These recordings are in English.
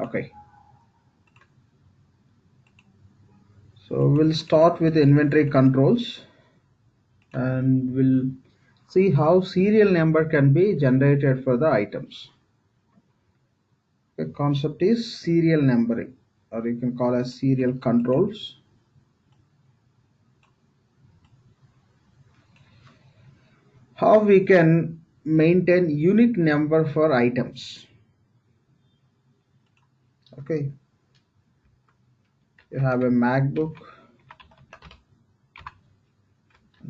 Okay, so we'll start with inventory controls and we'll see how serial number can be generated for the items. The concept is serial numbering, or you can call as serial controls. How we can maintain unique number for items. Okay, you have a MacBook,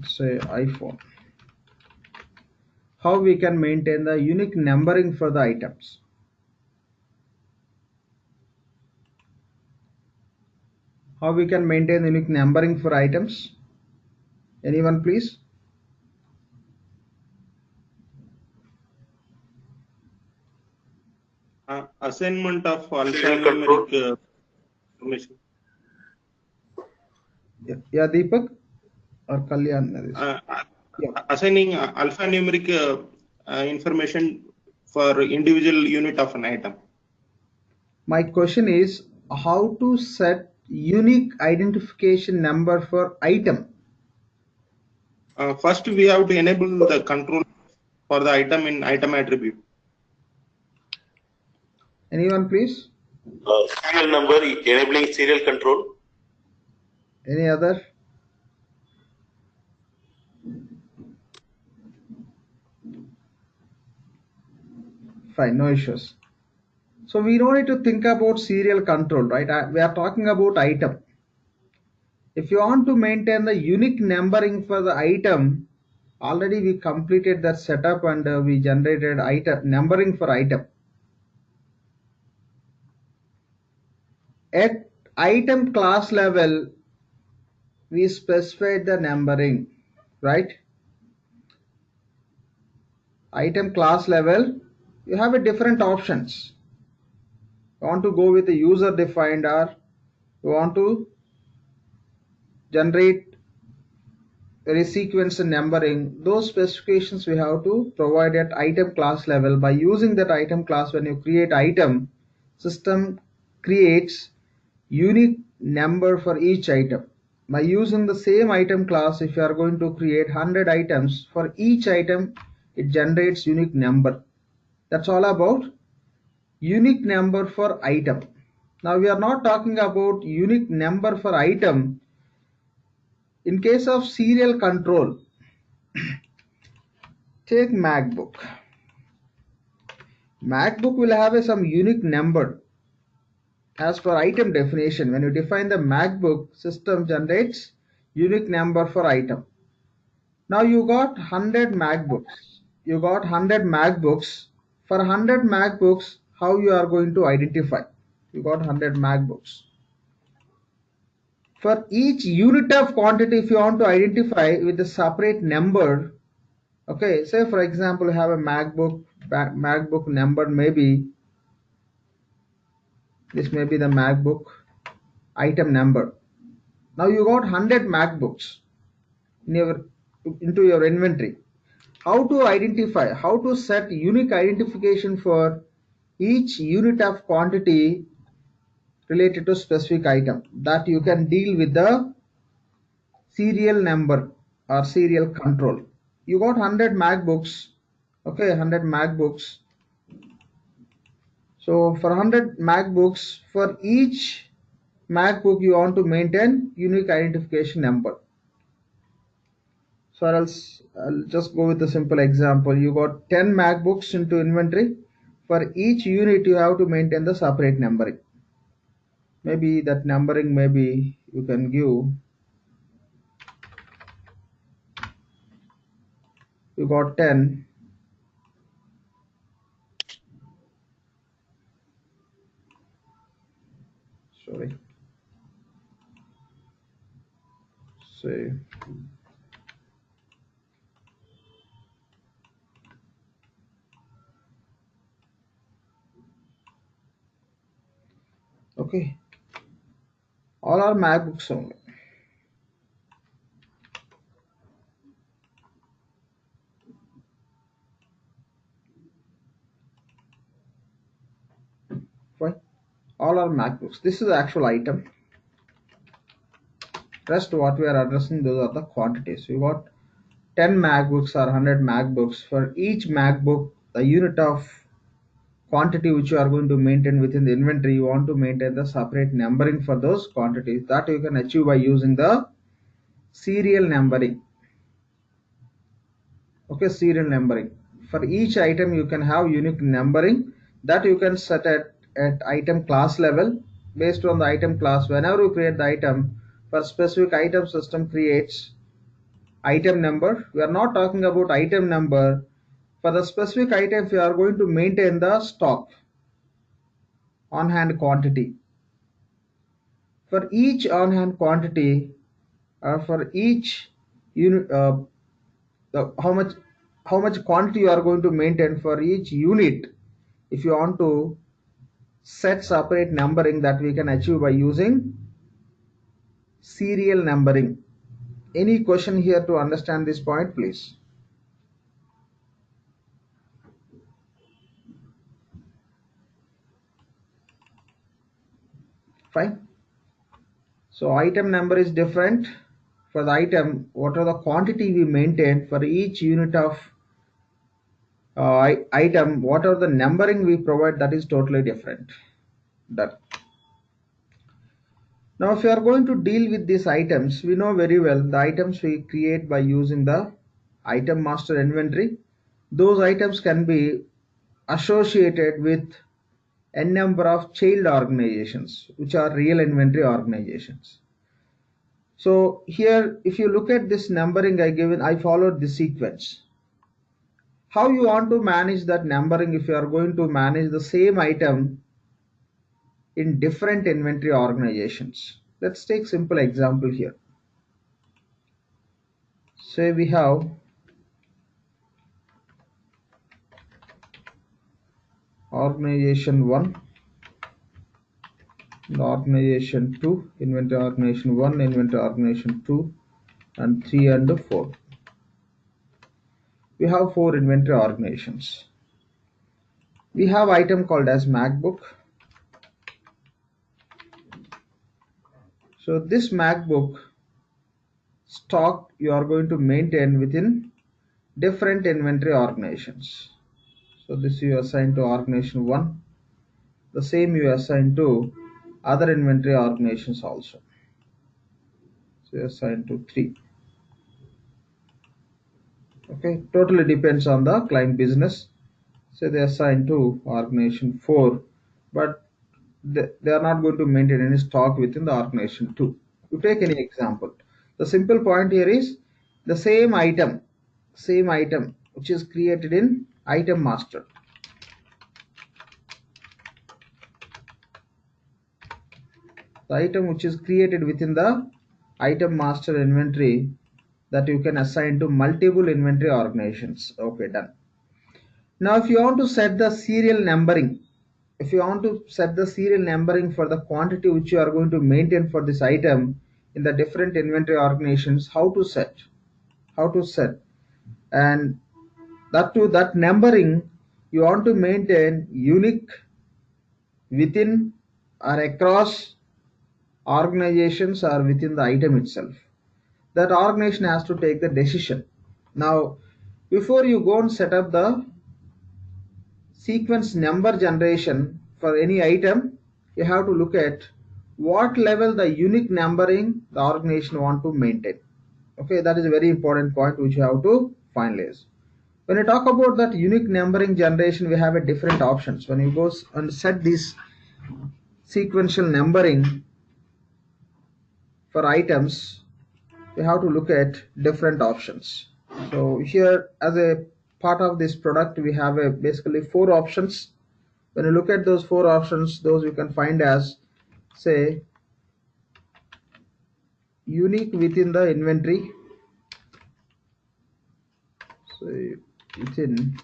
say iPhone. How we can maintain the unique numbering for the items. How we can maintain unique numbering for items? Anyone please? Assignment of Serial control. alphanumeric information. Yeah, Deepak or Kalyan? Yeah. Assigning alphanumeric information for individual unit of an item. My question is how to set unique identification number for item. First, we have to enable the control for the item in item attribute. Anyone please? Serial number, enabling serial control. Any other? Fine, no issues. So we don't need to think about serial control, right? We are talking about item. If you want to maintain the unique numbering for the item, already we completed that setup and we generated item numbering for item. At item class level, we specified the numbering, right? Item class level, you have a different options. You want to go with the user defined, or you want to generate very sequence and numbering. Those specifications we have to provide at item class level. By using that item class, when you create item, system creates unique number for each item. By using the same item class, if you are going to create 100 items, for each item it generates unique number. That's all about unique number for item. Now we are not talking about unique number for item. In case of serial control, take MacBook. MacBook will have some unique number as per item definition. When you define the MacBook, system generates unique number for item. Now you got 100 MacBooks. You got 100 MacBooks. For 100 MacBooks, how you are going to identify? You got 100 MacBooks. For each unit of quantity, if you want to identify with a separate number, okay, say for example, you have a MacBook number, maybe this may be the MacBook item number. Now you got 100 MacBooks into your inventory. How to identify, how to set unique identification for each unit of quantity related to specific item, that you can deal with the serial number or serial control. You got 100 MacBooks, okay, 100 MacBooks. So for 100 MacBooks, for each MacBook you want to maintain unique identification number. So I'll just go with a simple example. You got 10 MacBooks into inventory. For each unit you have to maintain the separate numbering. Maybe that numbering, maybe you can give, you got 10. Sorry. Say okay, all are MacBooks only. Fine. all are MacBooks. This is the actual item. Rest what we are addressing, those are the quantities. We got 10 MacBooks or 100 MacBooks. For each MacBook, the unit of quantity which you are going to maintain within the inventory, you want to maintain the separate numbering for those quantities. That you can achieve by using the serial numbering. Okay, serial numbering. For each item you can have unique numbering that you can set at item class level. Based on the item class, whenever you create the item, for specific item, system creates item number. We are not talking about item number. For the specific items, we are going to maintain the stock on hand quantity. For each on hand quantity, for each unit, how much quantity you are going to maintain for each unit. If you want to set separate numbering, that we can achieve by using serial numbering. Any question here to understand this point, please? Fine. So item number is different. For the item, what are the quantity we maintain for each unit of item, what are the numbering we provide, that is totally different. Done. Now if you are going to deal with these items, we know very well the items we create by using the item master inventory. Those items can be associated with n number of child organizations, which are real inventory organizations. So here, if you look at this numbering I followed this sequence. How you want to manage that numbering if you are going to manage the same item in different inventory organizations? Let's take simple example here. Say we have organization 1, organization 2, inventory organization 1, inventory organization 2, and 3 and 4. We have 4 inventory organizations. We have item called as MacBook. So this MacBook stock you are going to maintain within different inventory organizations. So this you assign to organization 1. The same you assign to other inventory organizations also. So you assign to 3. Okay, totally depends on the client business. So they assign to organization 4, but they are not going to maintain any stock within the organization 2. You take any example. The simple point here is the same item which is created in item master. The item which is created within the item master inventory, that you can assign to multiple inventory organizations. Okay, done. Now if you want to set the serial numbering, for the quantity which you are going to maintain for this item in the different inventory organizations, how to set, and that numbering you want to maintain unique within or across organizations or within the item itself. That organization has to take the decision. Now before you go and set up the sequence number generation for any item, you have to look at what level the unique numbering the organization want to maintain. Okay, that is a very important point which you have to finalize. When you talk about that unique numbering generation, we have a different options. When you go and set this sequential numbering for items, we have to look at different options. So here, as a part of this product, we have basically 4 options. When you look at those 4 options, those you can find as, say, unique within the inventory. So within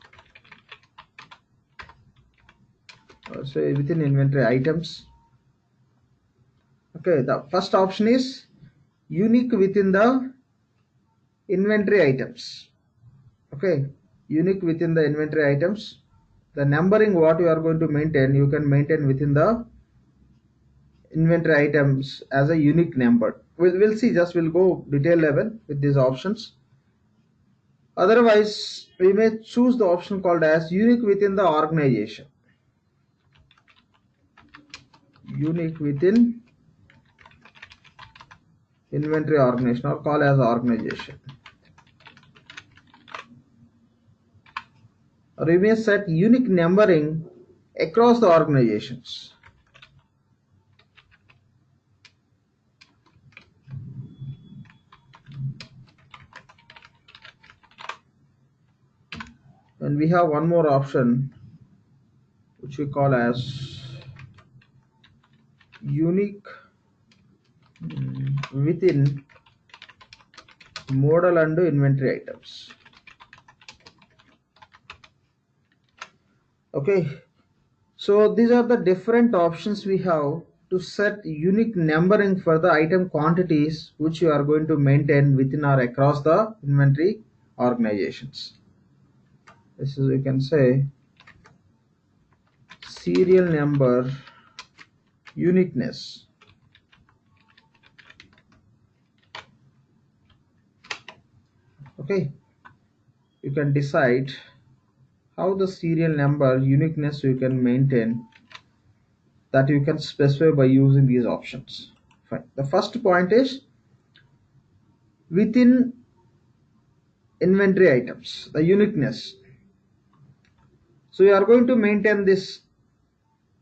inventory items. Okay, the first option is unique within the inventory items. Okay, unique within the inventory items. The numbering what you are going to maintain, you can maintain within the inventory items as a unique number. We'll see, just we'll go detail level with these options. Otherwise, we may choose the option called as unique within the organization. Unique within inventory organization, or call as organization. Or we may set unique numbering across the organizations. And we have one more option which we call as unique within model and inventory items. Okay, so these are the different options we have to set unique numbering for the item quantities which you are going to maintain within or across the inventory organizations. This is, we can say, serial number uniqueness. Okay, you can decide how the serial number uniqueness you can maintain, that you can specify by using these options. Fine. The first point is within inventory items, the uniqueness. So you are going to maintain this.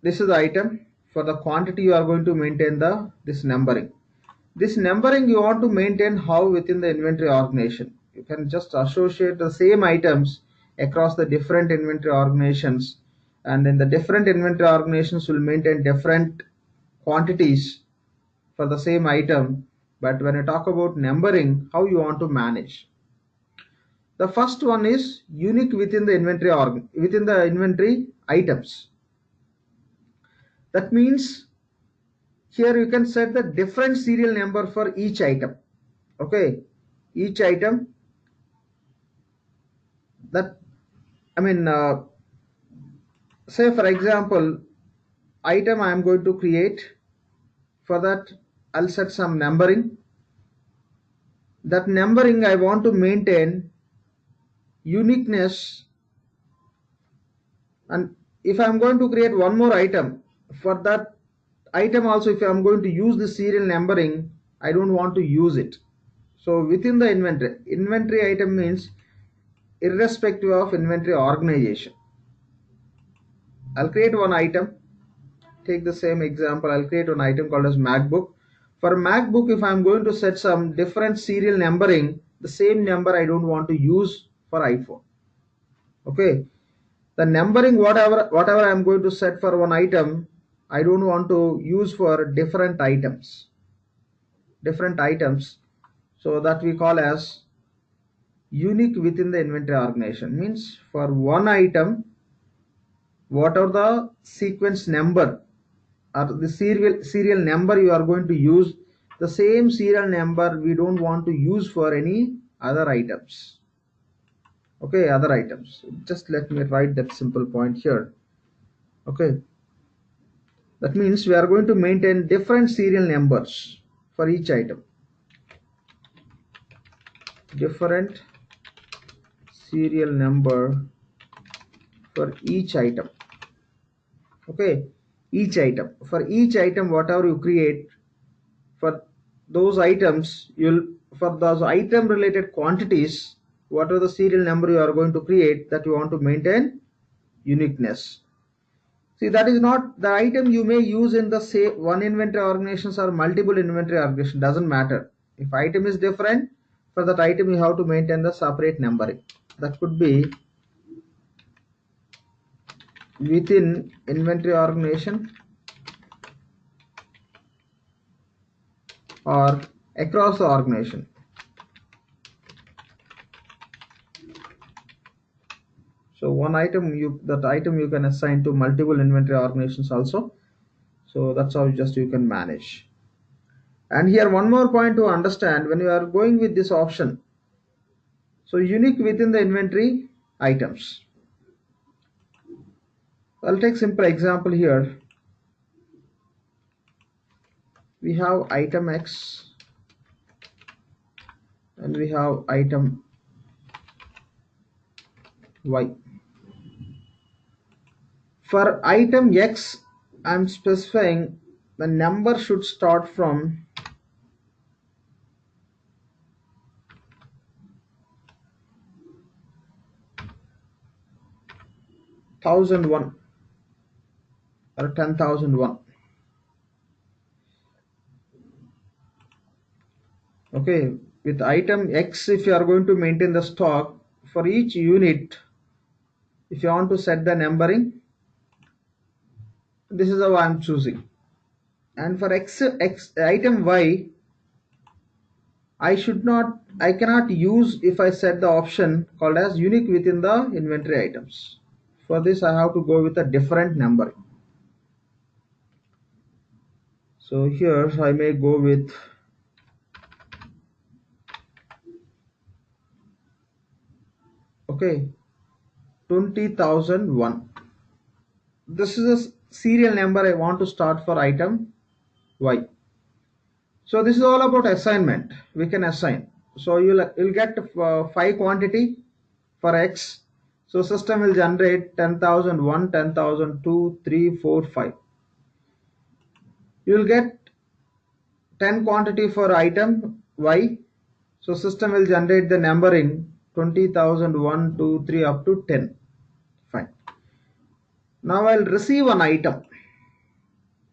This is the item. For the quantity, you are going to maintain this numbering. This numbering you want to maintain how within the inventory organization. You can just associate the same items across the different inventory organizations, and in the different inventory organizations will maintain different quantities for the same item. But when you talk about numbering, how you want to manage. The first one is unique within the inventory items. That means here you can set the different serial number for each item. Okay, each item, that say for example, item I am going to create. For that, I'll set some numbering. That numbering I want to maintain uniqueness, and if I'm going to create one more item, for that item also, if I'm going to use the serial numbering, I don't want to use it. So within the inventory item means irrespective of inventory organization. I'll create one item. Take the same example. I'll create one item called as MacBook. For MacBook, if I'm going to set some different serial numbering, the same number I don't want to use for iPhone. Okay, the numbering whatever I'm going to set for one item, I don't want to use for different items. So that we call as unique within the inventory organization. Means for one item, whatever the sequence number or the serial number you are going to use, the same serial number we don't want to use for any other items. Okay, other items. Just let me write that simple point here. Okay, that means we are going to maintain different serial numbers for each item. Different serial number for each item. Okay, for each item whatever you create, for those items, for those item related quantities, whatever the serial number you are going to create, that you want to maintain uniqueness. See, that is not the item you may use in the same one inventory organizations or multiple inventory organizations, doesn't matter. If item is different, for that item you have to maintain the separate numbering. That could be within inventory organization or across the organization. So one item, that item you can assign to multiple inventory organizations also. So that's how you can manage. And here one more point to understand when you are going with this option. So unique within the inventory items. I'll take simple example here. we have item X and we have item Y. For item X, I'm specifying the number should start from 1001 or 10,001. Okay, with item X, if you are going to maintain the stock for each unit, if you want to set the numbering, this is how I'm choosing. And for X item Y, I cannot use if I set the option called as unique within the inventory items. For this, I have to go with a different numbering. So here I may go with okay 20,001. This is a serial number I want to start for item Y. So this is all about assignment. We can assign. So you'll get 5 quantity for X. So system will generate 10,001, 10,002, 3, 4, 5. You will get 10 quantity for item Y. So system will generate the numbering 20,001, 2, 3 up to 10. Fine. Now I'll receive an item.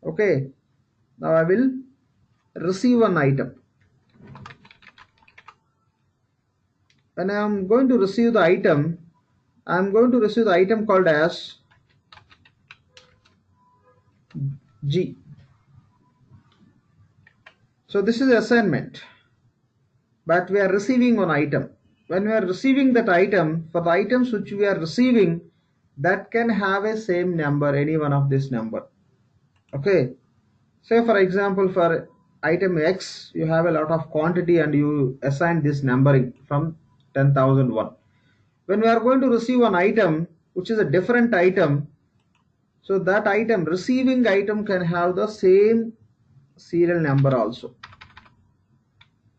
Okay. Now I will receive an item. When I am going to receive the item, I am going to receive the item called as G. So this is assignment, but we are receiving one item. When we are receiving that item, for the items which we are receiving, that can have a same number, any one of this number. Okay. Say for example, for item X, you have a lot of quantity and you assign this numbering from 10,001. When we are going to receive an item which is a different item, so that item, receiving item, can have the same serial number also.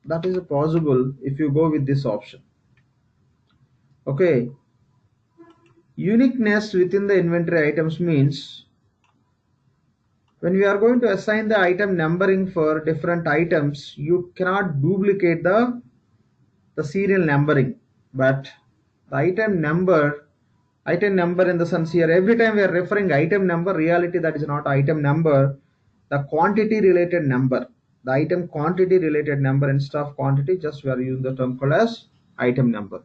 That is possible if you go with this option. Okay. Uniqueness within the inventory items means when we are going to assign the item numbering for different items, you cannot duplicate the serial numbering, but the item number in the sense here, every time we are referring item number, reality that is not item number, the quantity related number, the item quantity related number instead of quantity, just we are using the term called as item number.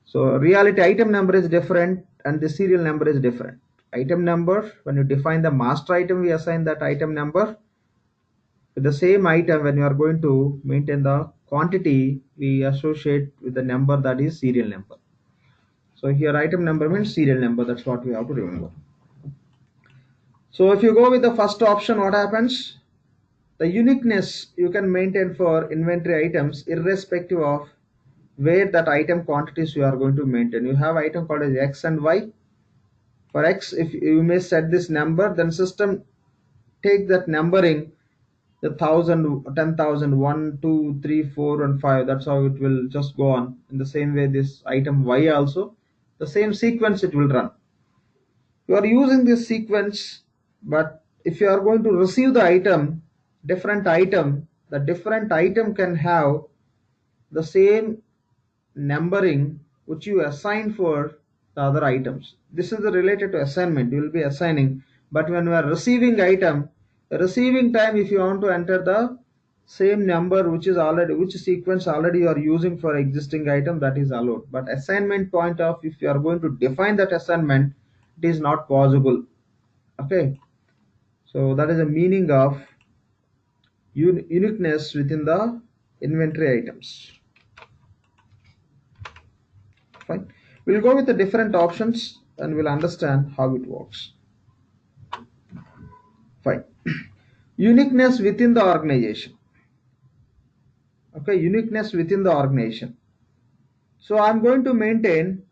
So reality item number is different and the serial number is different. Item number, when you define the master item, we assign that item number. With the same item, when you are going to maintain the quantity, we associate with the number that is serial number. So here item number means serial number. That's what we have to remember. So if you go with the first option, what happens? The uniqueness you can maintain for inventory items irrespective of where that item quantities you are going to maintain. You have item called as X and Y. For X, if you may set this number, then system take that numbering, the 1,000, 10,000, 1, 2, 3, 4, and 5. That's how it will just go on. In the same way, this item Y also, the same sequence it will run. You are using this sequence, but if you are going to receive the item, different item, the different item can have the same numbering which you assign for the other items. This is related to assignment. You will be assigning, but when you are receiving item, the receiving time, if you want to enter the same number which sequence already you are using for existing item, that is allowed. But assignment point of, if you are going to define that assignment, it is not possible. Okay, so that is the meaning of uniqueness within the inventory items. Fine. We'll go with the different options and we'll understand how it works. Fine. Uniqueness within the organization. Okay, uniqueness within the organization. So I'm going to maintain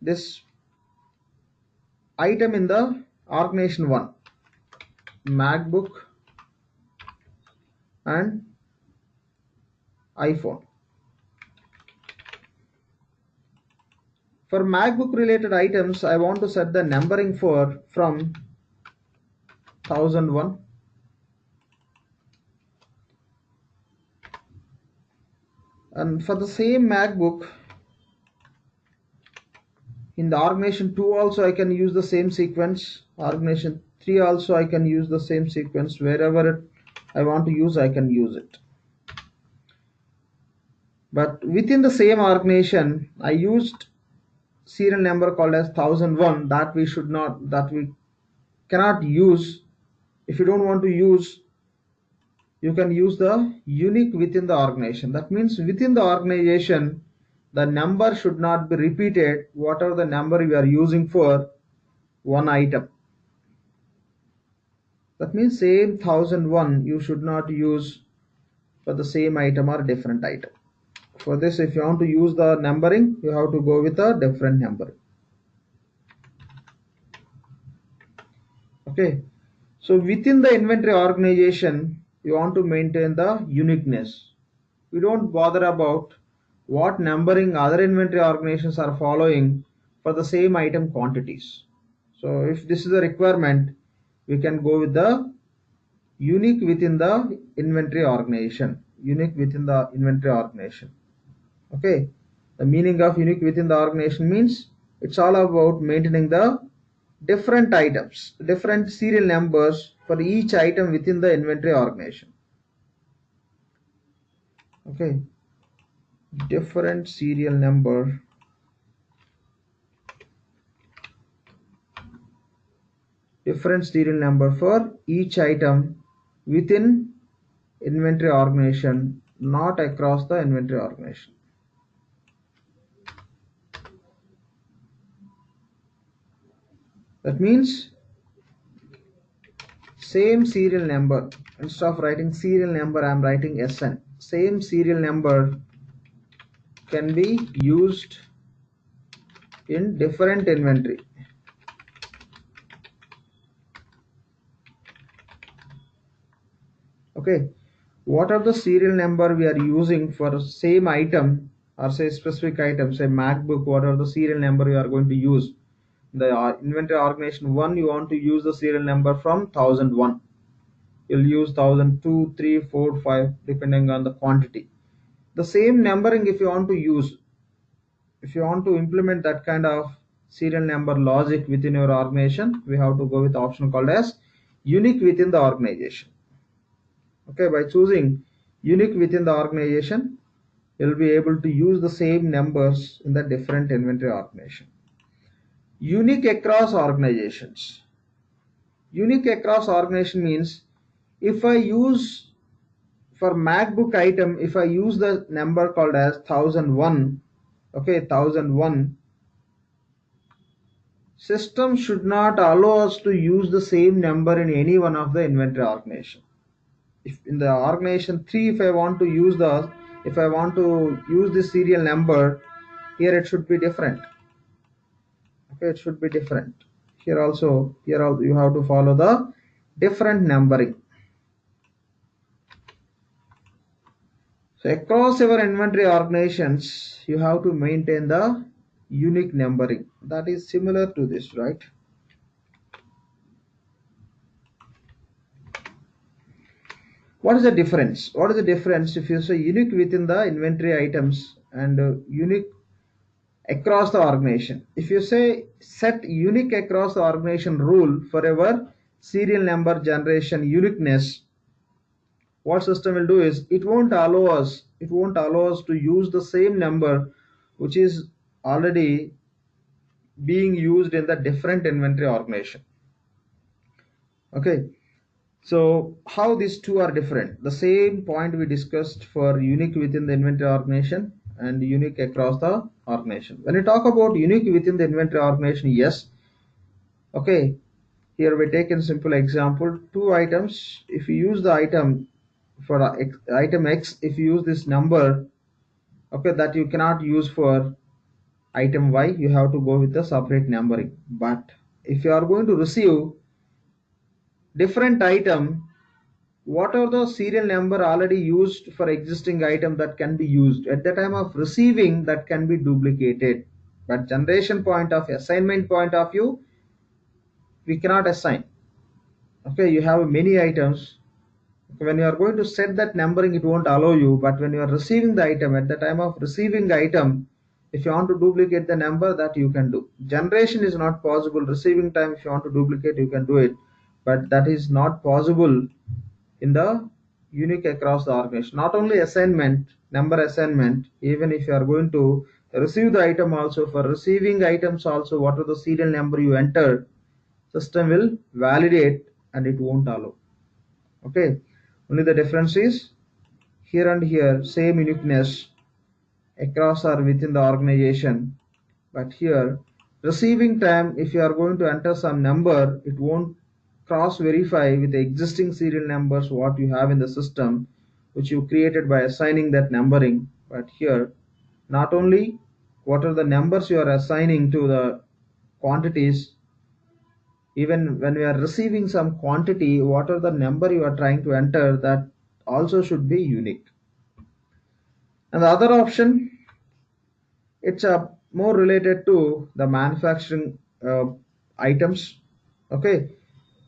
this item in the organization 1, MacBook and iPhone. For MacBook related items, I want to set the numbering from 1001. And for the same MacBook, in the organization 2 also I can use the same sequence. Organization 3 also I can use the same sequence. Wherever I want to use, I can use it. But within the same organization, I used serial number called as 1001 that we cannot use. If you don't want to use, you can use the unique within the organization. That means within the organization, the number should not be repeated whatever the number you are using for one item. That means same 1001 you should not use for the same item or different item. For this, if you want to use the numbering, you have to go with a different numbering. Okay, so within the inventory organization, you want to maintain the uniqueness. We don't bother about what numbering other inventory organizations are following for the same item quantities. So if this is a requirement, we can go with the unique within the inventory organization. Unique within the inventory organization. Okay, the meaning of unique within the organization means it's all about maintaining the different items, different serial numbers for each item within the inventory organization. Okay, different serial number for each item within inventory organization, not across the inventory organization. That means same serial number. Instead of writing serial number, I am writing SN. Same serial number can be used in different inventory. Okay, what are the serial number we are using for same item or say specific item, say MacBook, what are the serial number you are going to use? The inventory organization 1, you want to use the serial number from 1001. You'll use 1002, 3, 4, 5 depending on the quantity. The same numbering if you want to use, if you want to implement that kind of serial number logic within your organization, we have to go with the option called as unique within the organization. Okay, by choosing unique within the organization, you'll be able to use the same numbers in the different inventory organization. Unique across organizations. Unique across organization means if I use for MacBook item, if I use the number called as 1001, okay, 1001, system should not allow us to use the same number in any one of the inventory organization. If in the organization 3, if I want to use this serial number, here it should be different. Okay, it should be different. Here also you have to follow the different numbering. So across your inventory organizations, you have to maintain the unique numbering. That is similar to this, right? What is the difference? What is the difference if you say unique within the inventory items and unique across the organization? If you say set unique across the organization rule for our serial number generation uniqueness, what system will do is it won't allow us to use the same number which is already being used in the different inventory organization. Okay, so how these two are different? The same point we discussed for unique within the inventory organization and unique across the organization. When we talk about unique within the inventory organization, yes, okay, here we take a simple example. Two items, if you use the item for item X, if you use this number, okay, that you cannot use for item Y, you have to go with the separate numbering. But if you are going to receive different item what are the serial number already used for existing item that can be used at the time of receiving, that can be duplicated. But generation point of assignment point of view, we cannot assign. Okay, you have many items. When you are going to set that numbering, it won't allow you. But when you are receiving the item, at the time of receiving the item, if you want to duplicate the number, that you can do. Generation is not possible. Receiving time, if you want to duplicate, you can do it, but that is not possible in the unique across the organization. Not only assignment, number assignment, even if you are going to receive the item also, for receiving items also, what are the serial number you entered, system will validate and it won't allow. Okay, only the difference is here and here same uniqueness across or within the organization, but here receiving time, if you are going to enter some number, it won't cross verify with the existing serial numbers what you have in the system, which you created by assigning that numbering. But here, not only what are the numbers you are assigning to the quantities, even when we are receiving some quantity, what are the number you are trying to enter, that also should be unique. And the other option, it's a more related to the manufacturing items. Okay,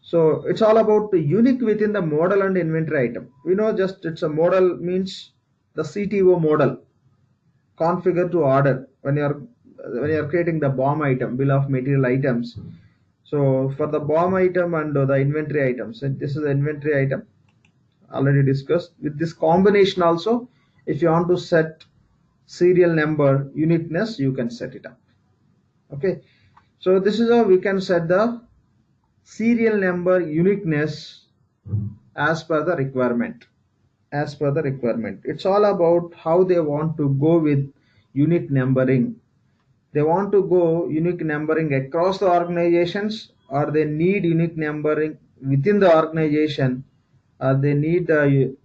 so it's all about the unique within the model and inventory item. We know just it's a model means the CTO model, configure to order, when you're creating the BOM item, bill of material items. So for the BOM item and the inventory items, and this is the inventory item already discussed. With this combination also, if you want to set serial number uniqueness, you can set it up. Okay, so this is how we can set the serial number uniqueness as per the requirement. As per the requirement, it's all about how they want to go with unique numbering. They want to go unique numbering across the organizations, or they need unique numbering within the organization, or they need the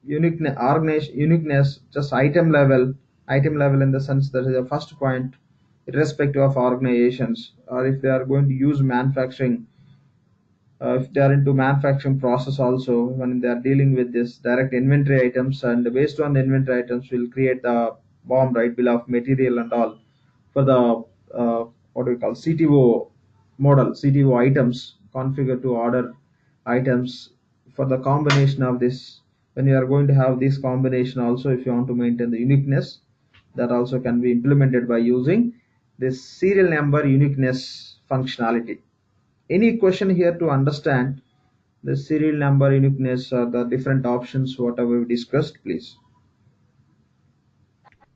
uniqueness just item level in the sense that is the first point, irrespective of organizations, or if they are going to use manufacturing, if they are into manufacturing process also, when they are dealing with this direct inventory items, and based on the inventory items will create the BOM, right, bill of material and all. For the what do we call CTO model, CTO items, configure to order items, for the combination of this, when you are going to have this combination also, if you want to maintain the uniqueness, that also can be implemented by using this serial number uniqueness functionality. Any question here to understand the serial number uniqueness or the different options whatever we discussed, please?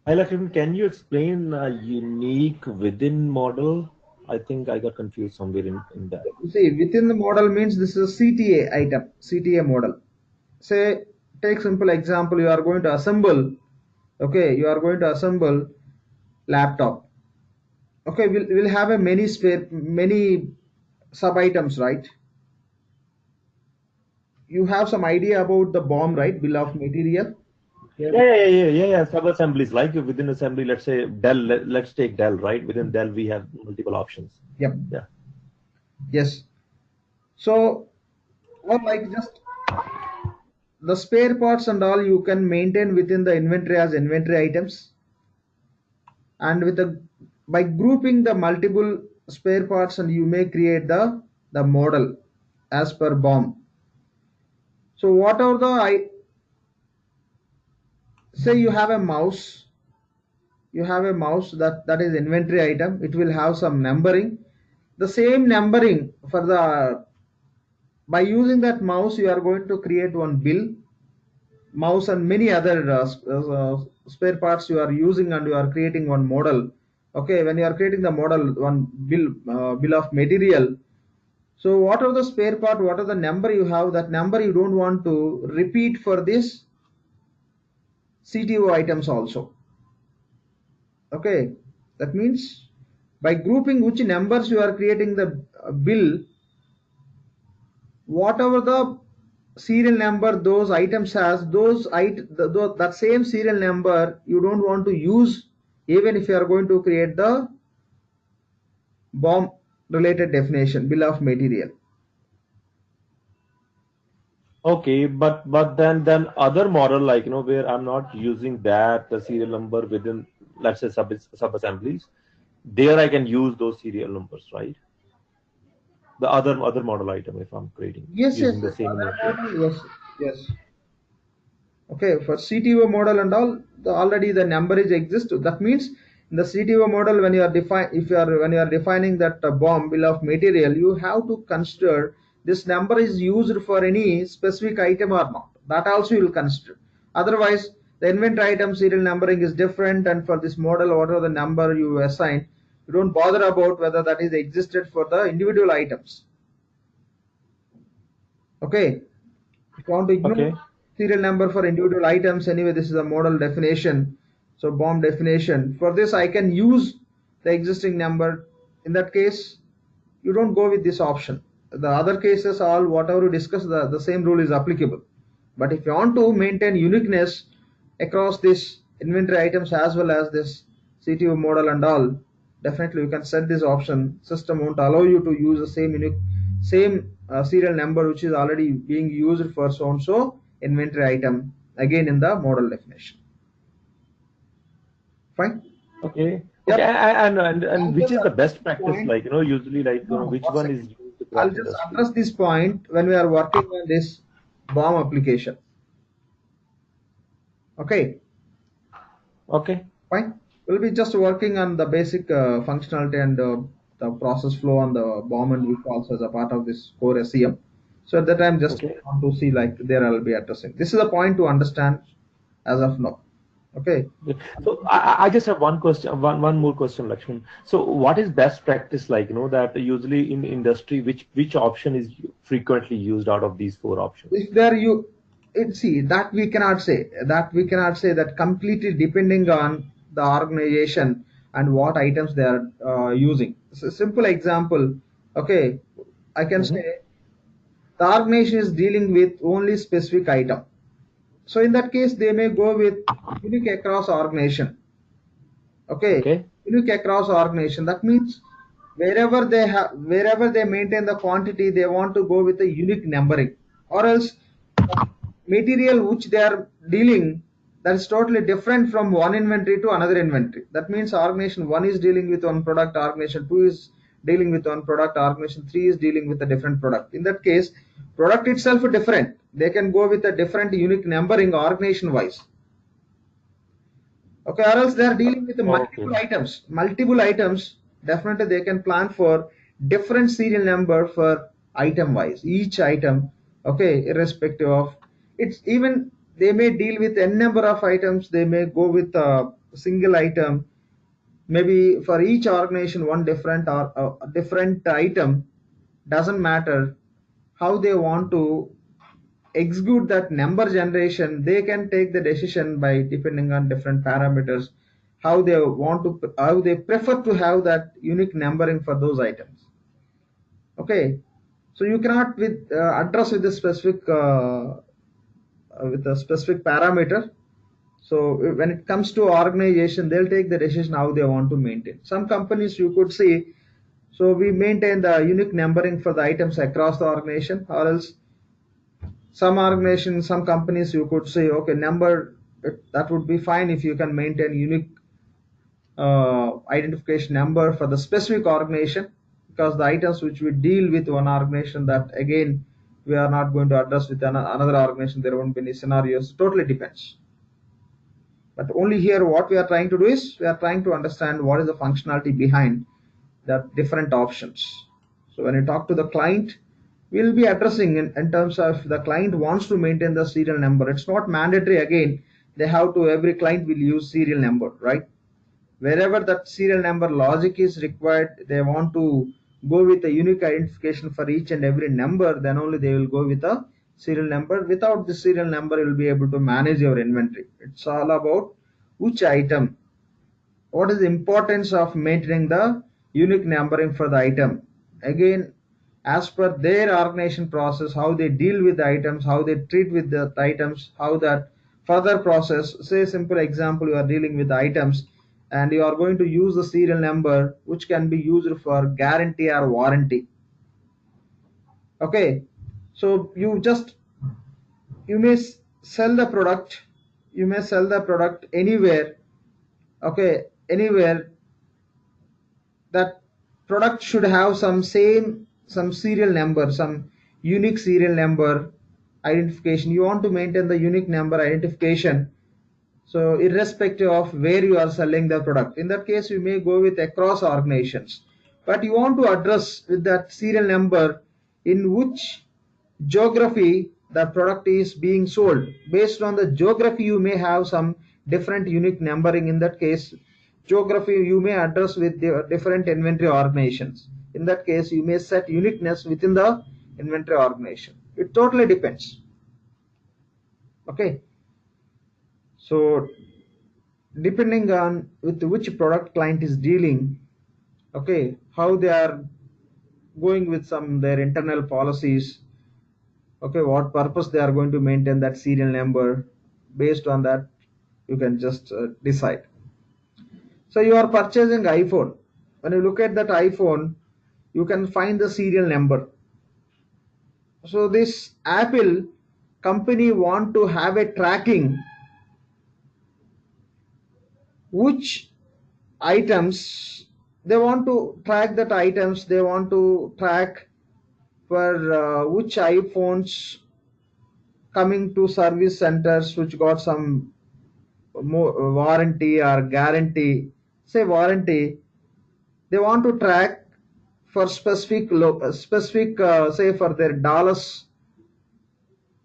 Hi, Laxman, can you explain unique within model? I think I got confused somewhere in that. See, within the model means this is a CTA item, CTA model. Say, take simple example, you are going to assemble, okay, you are going to assemble laptop. Okay, we'll have a many sub items, right? You have some idea about the BOM, right? Bill of material. Yeah. Sub-assemblies, like within assembly, let's say Dell, let's take Dell, right? Within Dell, we have multiple options. Yep. Yeah. Yes. So, or like just the spare parts and all you can maintain within the inventory as inventory items, and with the by grouping the multiple spare parts, and you may create the model as per BOM. So whatever the say you have a mouse, that is inventory item, it will have some numbering, the same numbering for the, by using that mouse you are going to create one bill, mouse and many other spare parts you are using, and you are creating one model. Okay, when you are creating the model, one bill of material, so what are the spare part, what are the number you have, that number you don't want to repeat for this CTO items also. Okay, that means by grouping which numbers you are creating the bill, whatever the serial number those items has, that same serial number you don't want to use, even if you are going to create the BOM related definition, bill of material. Okay, but then other model, like where I'm not using that serial number within, let's say, sub assemblies, there I can use those serial numbers, right? The other model item, if I'm creating Yes, yes, using the yes. same Other inventory. model, yes, yes. Okay, for CTO model and all, already the number is exist. That means in the CTO model, when you are when you are defining that BOM, bill of material, you have to consider this number is used for any specific item or not. That also you will consider. Otherwise, the inventory item serial numbering is different, and for this model, whatever the number you assign, you don't bother about whether that is existed for the individual items. Okay. If you want to ignore Okay. serial number for individual items, anyway, this is a model definition. So BOM definition. For this, I can use the existing number. In that case, you don't go with this option. The other cases, all whatever you discuss, the same rule is applicable. But if you want to maintain uniqueness across this inventory items as well as this CTO model and all, definitely you can set this option. System won't allow you to use the same unique, same serial number which is already being used for so and so inventory item again in the model definition. Fine. Okay. Okay. Yep. And I'll which just is the address best this practice? point. Like, usually, like, No, no, which one one is second. used I'll across just industry? address this point when we are working on this BOM application. Okay, Okay. fine. We'll be just working on the basic functionality and the process flow on the BOM and week also as a part of this core SCM. So at that time, just Okay. want to see like there I'll be addressing. This is a point to understand as of now. Okay. Okay. So I just have one question, one more question, Lakshman. So what is best practice, like, that usually in industry, which option is frequently used out of these four options? If there you see that we cannot say that completely depending on the organization and what items they are using. So simple example, okay, I can Mm-hmm. say the organization is dealing with only specific item, so in that case they may go with unique across organization. Okay, Okay. unique across organization, that means wherever they maintain the quantity they want to go with a unique numbering, or else material which they are dealing, that is totally different from one inventory to another inventory. That means organization 1 is dealing with one product, organization 2 is dealing with one product, organization 3 is dealing with a different product. In that case, product itself is different, they can go with a different unique numbering organization wise. Okay, or else they are dealing with the Okay. multiple items, definitely they can plan for different serial number for item wise, each item. Okay, irrespective of, it's even they may deal with n number of items, they may go with a single item, maybe for each organization one different or a different item, doesn't matter how they want to execute that number generation. They can take the decision by depending on different parameters how they want to, how they prefer to have that unique numbering for those items. Okay, so you cannot address with a specific parameter. So when it comes to organization, they'll take the decision how they want to maintain. Some companies you could see, so we maintain the unique numbering for the items across the organization, or else some organizations, some companies, you could say, okay, number, that would be fine if you can maintain unique identification number for the specific organization, because the items which we deal with one organization, that again we are not going to address with another organization, there won't be any scenarios, totally depends. But only here what we are trying to do is we are trying to understand what is the functionality behind the different options. So when you talk to the client, we'll be addressing in terms of the client wants to maintain the serial number. It's not mandatory again. They have to, every client will use serial number, right? Wherever that serial number logic is required, they want to go with a unique identification for each and every number, then only they will go with a serial number. Without the serial number, you will be able to manage your inventory. It's all about which item, what is the importance of maintaining the unique numbering for the item. Again, as per their organization process, how they deal with the items, how they treat with the items, how that further process. Say simple example, you are dealing with the items and you are going to use the serial number which can be used for guarantee or warranty. Okay, so you just you may sell the product, anywhere, okay, anywhere. That product should have some serial number, some unique serial number identification. You want to maintain the unique number identification, so irrespective of where you are selling the product. In that case, you may go with across organizations, but you want to address with that serial number in which geography the product is being sold. Based on the geography, you may have some different unique numbering. In that case, geography you may address with the different inventory organizations. In that case, you may set uniqueness within the inventory organization. It totally depends. Okay, so depending on with which product client is dealing, okay, how they are going with some their internal policies, okay, what purpose they are going to maintain that serial number. Based on that, you can just decide. So you are purchasing iPhone. When you look at that iPhone, you can find the serial number. So this Apple company want to have a tracking which items they want to track, that items they want to track for which iPhones coming to service centers which got some more warranty or guarantee. Say warranty, they want to track for specific say for their Dallas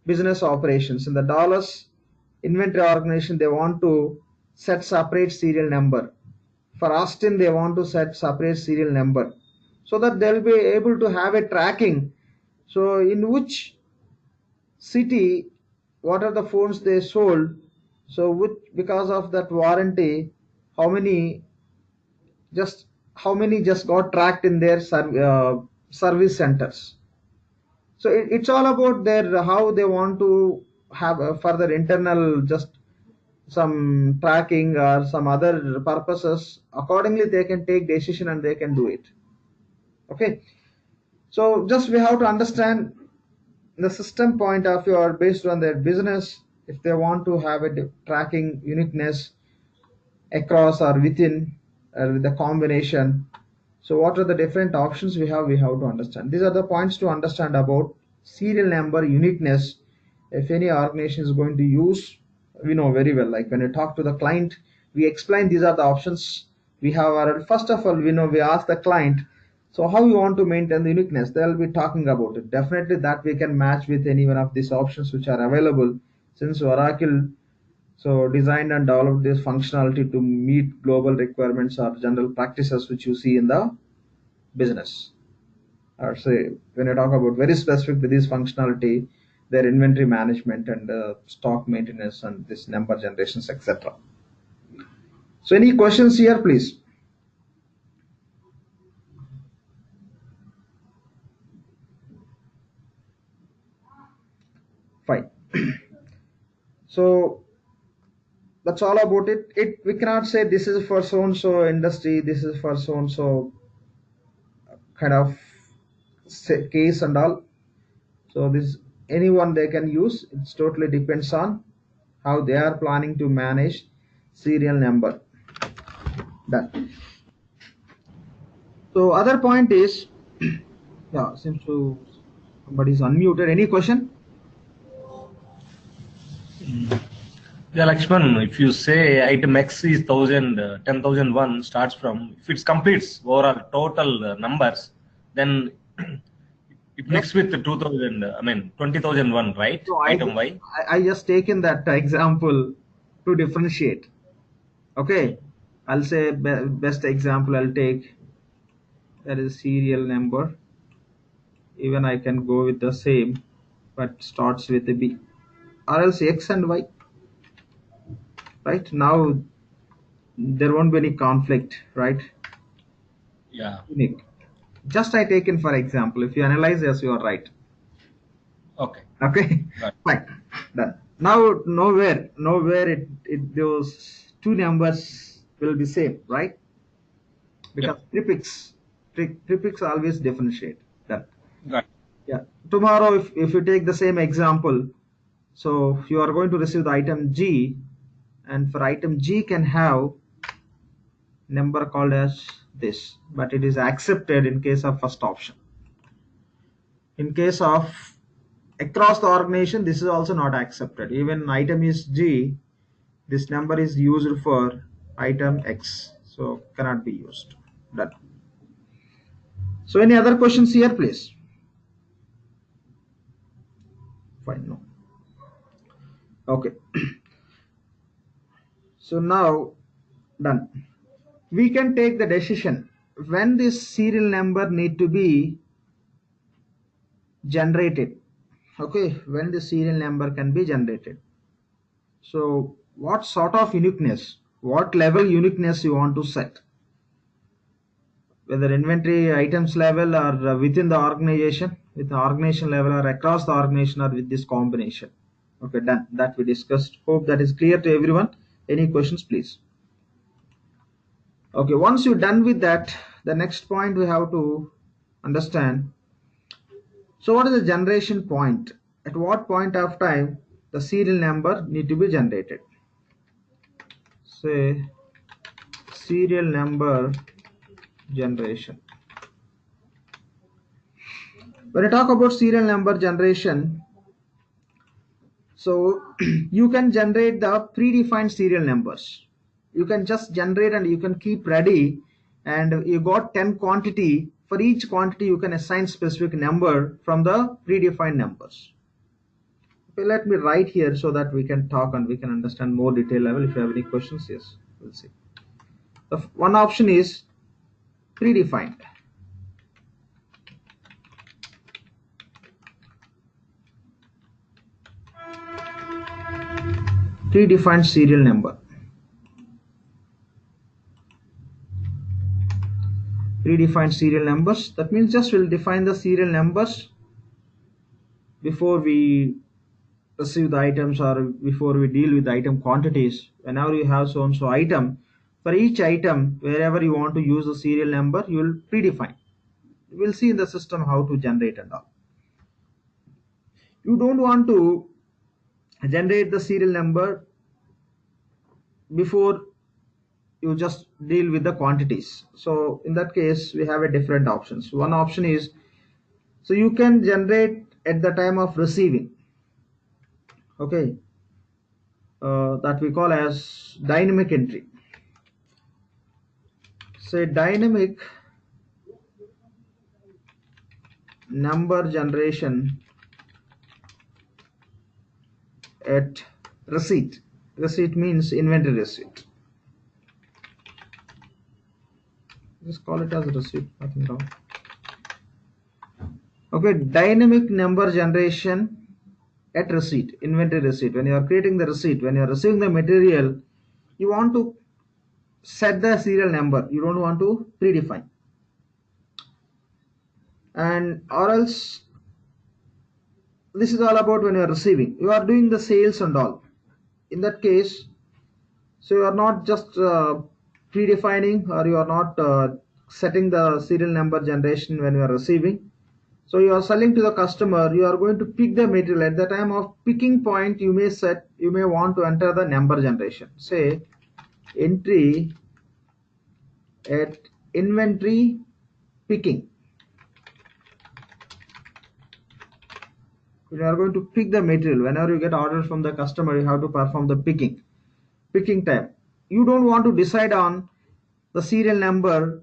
business operations. In the Dallas inventory organization, they want to set separate serial number. For Austin, they want to set separate serial number, so that they'll be able to have a tracking. So in which city, what are the phones they sold, so with because of that warranty, how many just got tracked in their service centers. So it's all about their how they want to have a further internal just some tracking or some other purposes. Accordingly, they can take decision and they can do it. Okay, so just we have to understand the system point of view or based on their business. If they want to have a tracking uniqueness across or within with the combination, so what are the different options we have to understand. These are the points to understand about serial number uniqueness. If any organization is going to use, we know very well, like when we talk to the client, we explain these are the options we have. First of all, we ask the client, so how you want to maintain the uniqueness, they'll be talking about it. Definitely that we can match with any one of these options which are available, since Oracle so designed and developed this functionality to meet global requirements or general practices which you see in the business. Or say when you talk about very specific with this functionality, their inventory management and stock maintenance and this number generations, etc. So any questions here, please? Fine. So that's all about it. We cannot say this is for so and so industry, this is for so and so kind of case and all. So this anyone they can use. It totally depends on how they are planning to manage serial number. Done. So other point is, yeah, seems to somebody's unmuted. Any question? Yeah, Laxman, if you say item X is 10,001 starts from, if it completes overall total numbers, then it mixed with the 20,001, right? So item Y. I just taken that example to differentiate. Okay, I'll say best example I'll take, that is serial number. Even I can go with the same, but starts with a B, or else X and Y. Right now, there won't be any conflict, right? Yeah. Unique. Just I taken for example. If you analyze, yes, you are right. Okay. Okay. Right. Fine. Done. Now nowhere those two numbers will be same, right? Because prefix always differentiate. Done. Got it. Yeah. Tomorrow, if you take the same example, So you are going to receive the item G, and for item G can have number called as this, but it is accepted in case of first option. In case of across the organization, this is also not accepted. Even item is G, this number is used for item X, so cannot be used. Done. So any other questions here, please? Fine, no. Okay. So now done. We can take the decision when this serial number need to be generated. Okay, when the serial number can be generated. So what sort of uniqueness, what level uniqueness you want to set, whether inventory items level or within the organization, with the organization level or across the organization or with this combination. Okay, done. That we discussed. Hope that is clear to everyone. Any questions, please? Okay, once you're done with that, the next point we have to understand. So what is the generation point? At what point of time the serial number need to be generated? Say serial number generation. When I talk about serial number generation, so you can generate the predefined serial numbers. You can just generate and you can keep ready, and you got 10 quantity. For each quantity you can assign specific number from the predefined numbers. Okay, let me write here so that we can talk and we can understand more detail level. If you have any questions, yes, we'll see. The one option is predefined. Predefined serial number. Predefined serial numbers, that means just we'll define the serial numbers before we receive the items or before we deal with the item quantities. Whenever you have so and so item, for each item wherever you want to use the serial number, you will predefine. We'll see in the system how to generate and all. You don't want to generate the serial number before you just deal with the quantities. So in that case we have a different options. One option is, so you can generate at the time of receiving. Okay, that we call as dynamic entry. Say dynamic number generation at receipt. Receipt means inventory receipt. Just call it as a receipt, nothing wrong. Okay, dynamic number generation at receipt, inventory receipt. When you are creating the receipt, when you are receiving the material, you want to set the serial number. You don't want to predefine. And or else, this is all about when you are receiving. You are doing the sales and all. In that case, so you are not just predefining, or you are not setting the serial number generation when you are receiving. So you are selling to the customer, you are going to pick the material. At the time of picking point, you may want to enter the number generation. Say entry at inventory picking. You are going to pick the material. Whenever you get orders from the customer, you have to perform the picking time. You don't want to decide on the serial number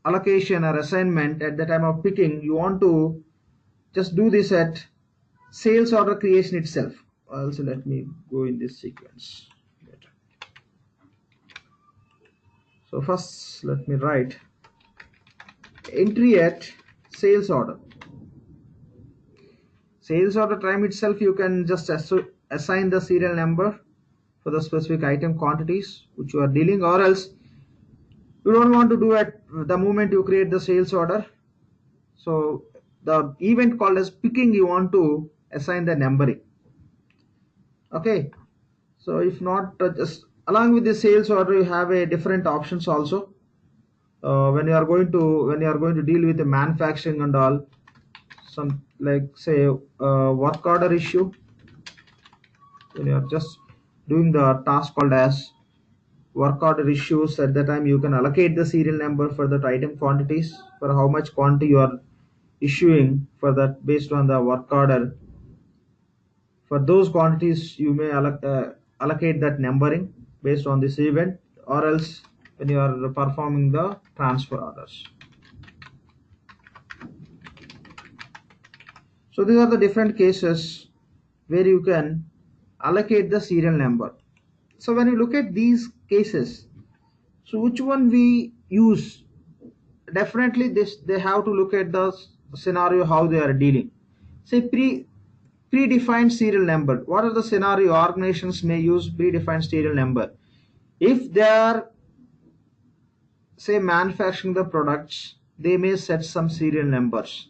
allocation or assignment at the time of picking. You want to just do this at sales order creation itself. Also, let me go in this sequence. So first let me write entry at sales order. Sales order time itself, you can just assign the serial number for the specific item quantities which you are dealing, or else you don't want to do it the moment you create the sales order. So the event called as picking, you want to assign the numbering. Okay, so if not, just along with the sales order, you have a different options also. When you are going to deal with the manufacturing and all, some like say work order issue. when you are just doing the task called as work order issues, at the time you can allocate the serial number for that item quantities, for how much quantity you are issuing for that based on the work order. For those quantities you may allocate that numbering based on this event, or else when you are performing the transfer orders. So these are the different cases where you can allocate the serial number. So when you look at these cases, so which one we use? Definitely this, they have to look at the scenario how they are dealing. Say predefined serial number. What are the scenario organizations may use predefined serial number? If they are, say, manufacturing the products, they may set some serial numbers.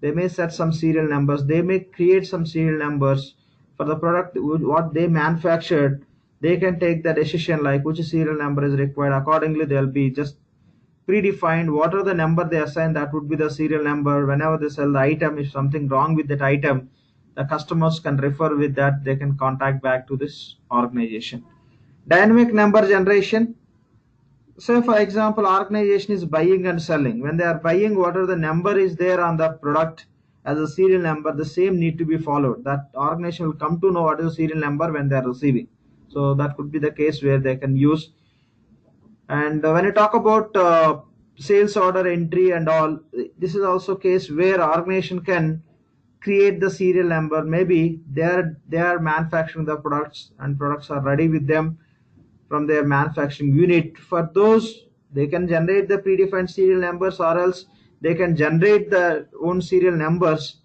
They may set some serial numbers. They may create some serial numbers for the product what they manufactured. They can take the decision like which serial number is required. Accordingly, they'll be just predefined whatever the number they assign, that would be the serial number. Whenever they sell the item, if something wrong with that item, the customers can refer with that, they can contact back to this organization. Dynamic number generation. Say for example, organization is buying and selling. When they are buying, whatever the number is there on the product as a serial number, the same need to be followed. That organization will come to know what is the serial number when they are receiving. So that could be the case where they can use. And when you talk about sales order entry and all, this is also case where organization can create the serial number. Maybe they are manufacturing the products and products are ready with them from their manufacturing unit. For those, they can generate the predefined serial numbers, or else they can generate their own serial numbers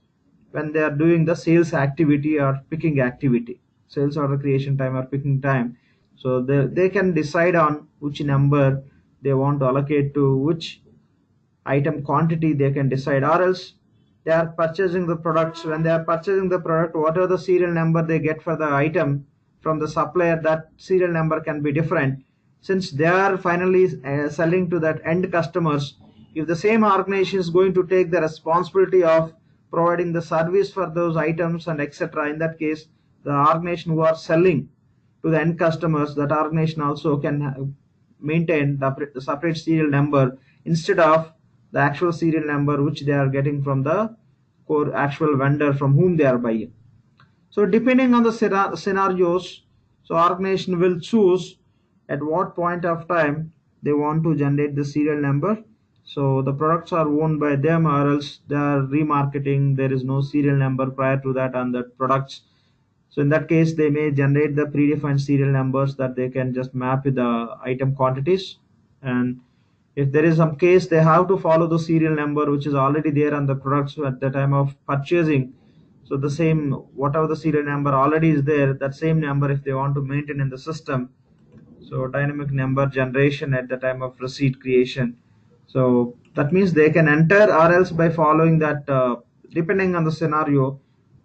when they are doing the sales activity or picking activity, sales order creation time or picking time. So they can decide on which number they want to allocate to which item quantity, they can decide. Or else they are purchasing the products. When they are purchasing the product, whatever the serial number they get for the item from the supplier, that serial number can be different. Since they are finally selling to that end customers, if the same organization is going to take the responsibility of providing the service for those items and etc., in that case the organization who are selling to the end customers, that organization also can maintain the separate serial number instead of the actual serial number which they are getting from the core actual vendor from whom they are buying. So depending on the scenarios, so organization will choose at what point of time they want to generate the serial number. So the products are owned by them, or else they are remarketing, there is no serial number prior to that on the products. So in that case, they may generate the predefined serial numbers that they can just map with the item quantities. And if there is some case, they have to follow the serial number which is already there on the products at the time of purchasing. So the same, whatever the serial number already is there, that same number if they want to maintain in the system. So dynamic number generation at the time of receipt creation. So that means they can enter, or else by following that, depending on the scenario,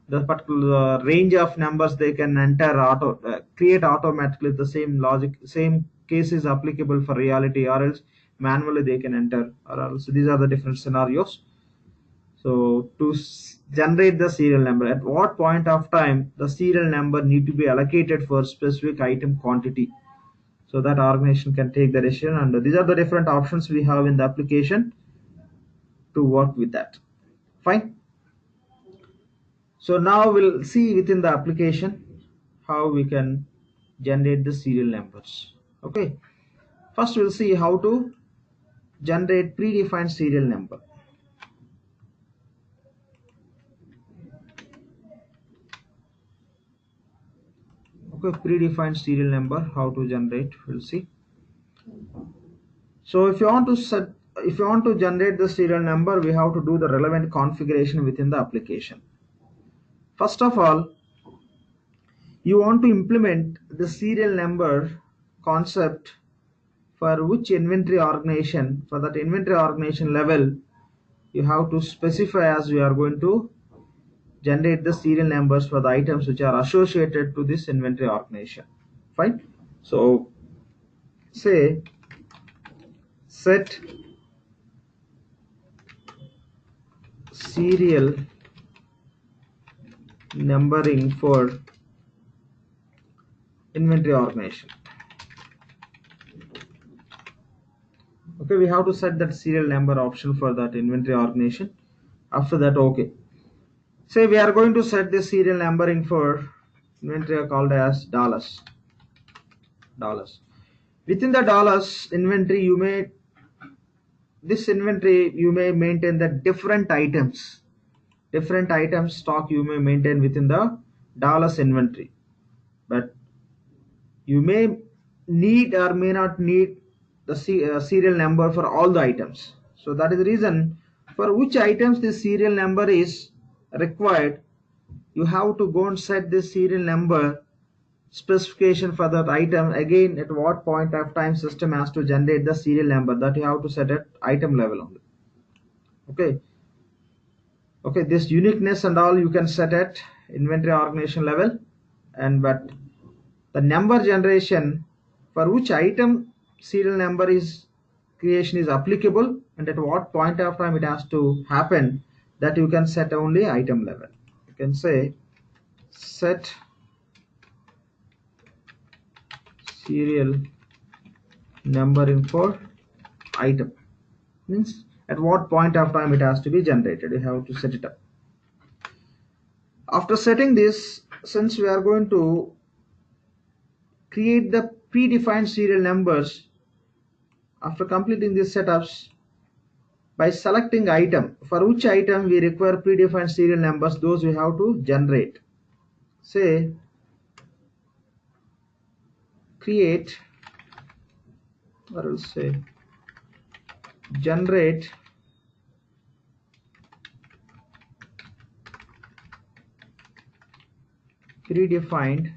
the particular range of numbers they can enter create automatically. The same logic, same case is applicable for reality, or else manually they can enter, or else these are the different scenarios. So to generate the serial number, at what point of time the serial number need to be allocated for specific item quantity, so that organization can take the decision. And these are the different options we have in the application to work with that. Fine. So now we'll see within the application how we can generate the serial numbers. Okay. First we'll see how to generate predefined serial number. Okay, predefined serial number, how to generate, we'll see. So if you want to generate the serial number, we have to do the relevant configuration within the application. First of all, you want to implement the serial number concept for which inventory organization. For that inventory organization level, you have to specify as we are going to generate the serial numbers for the items which are associated to this inventory organization. Fine. So say set serial numbering for inventory organization. Okay, we have to set that serial number option for that inventory organization. After that, okay, say we are going to set the serial numbering for inventory called as dollars. Within the dollars inventory, you may maintain the different items stock you may maintain within the dollars inventory, but you may need or may not need the serial number for all the items. So that is the reason for which items the serial number is required. You have to go and set this serial number specification for that item. Again, at what point of time system has to generate the serial number, that you have to set at item level only. Okay, this uniqueness and all you can set at inventory organization level, and but the number generation for which item serial number is creation is applicable and at what point of time it has to happen, that you can set only item level. You can say set serial numbering for item, means at what point of time it has to be generated. You have to set it up. After setting this, since we are going to create the predefined serial numbers, after completing these setups, by selecting item, for which item we require predefined serial numbers, those we have to generate. Say create, or else say generate predefined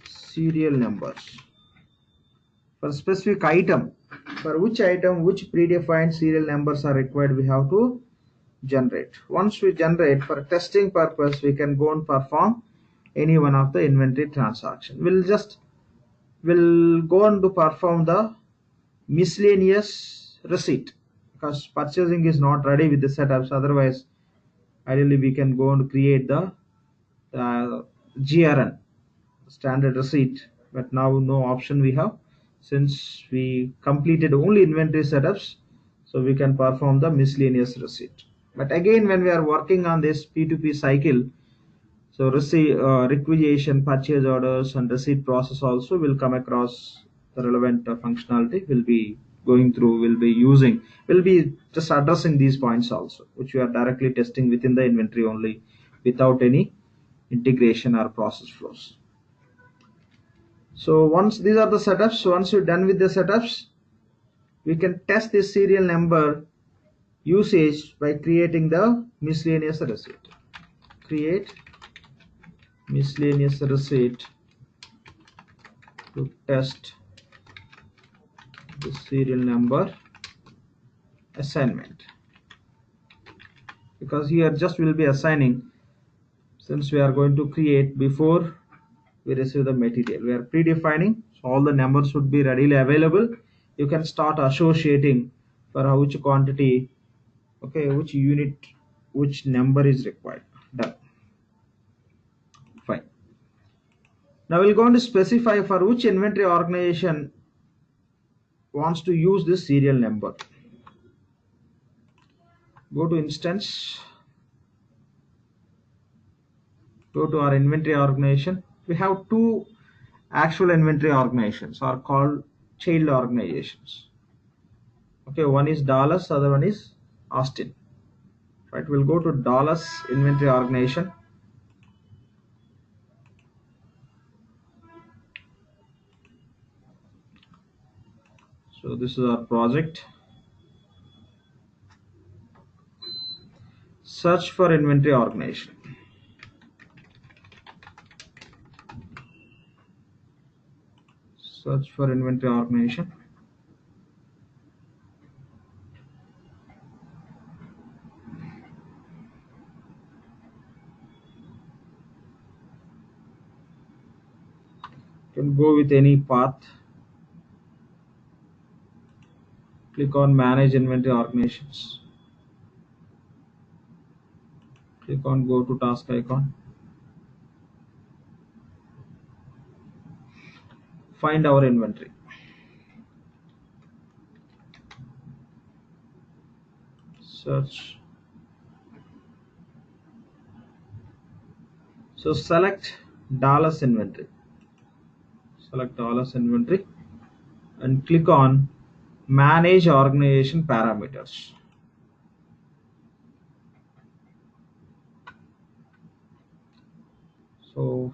serial numbers for specific item, for which item which predefined serial numbers are required, we have to generate. Once we generate, for testing purpose we can go and perform any one of the inventory transaction. We'll go on to perform the miscellaneous receipt, because purchasing is not ready with the setups. Otherwise, ideally we can go and create the GRN, standard receipt, but now no option we have, since we completed only inventory setups, so we can perform the miscellaneous receipt. But again, when we are working on this P2P cycle, so receipt, requisition, purchase orders and receipt process also will come across the relevant functionality. We'll be going through, we'll be just addressing these points also, which we are directly testing within the inventory only, without any integration or process flows. So once these are the setups, once you're done with the setups, we can test this serial number usage by creating the miscellaneous receipt. Create miscellaneous receipt to test the serial number assignment, because here just will be assigning, since we are going to create before we receive the material. We are predefining, so all the numbers would be readily available. You can start associating for which quantity, okay, which unit, which number is required. Done. Fine. Now we're going to specify for which inventory organization wants to use this serial number. Go to instance, go to our inventory organization. We have two actual inventory organizations, are called child organizations. Okay, one is Dallas, other one is Austin. Right, we'll go to Dallas inventory organization. So this is our project. Search for inventory organization. Search for inventory organization. You can go with any path. Click on manage inventory organizations. Click on go to task icon. find our inventory. Search. So select dollars inventory. Select dollars inventory and click on manage organization parameters. So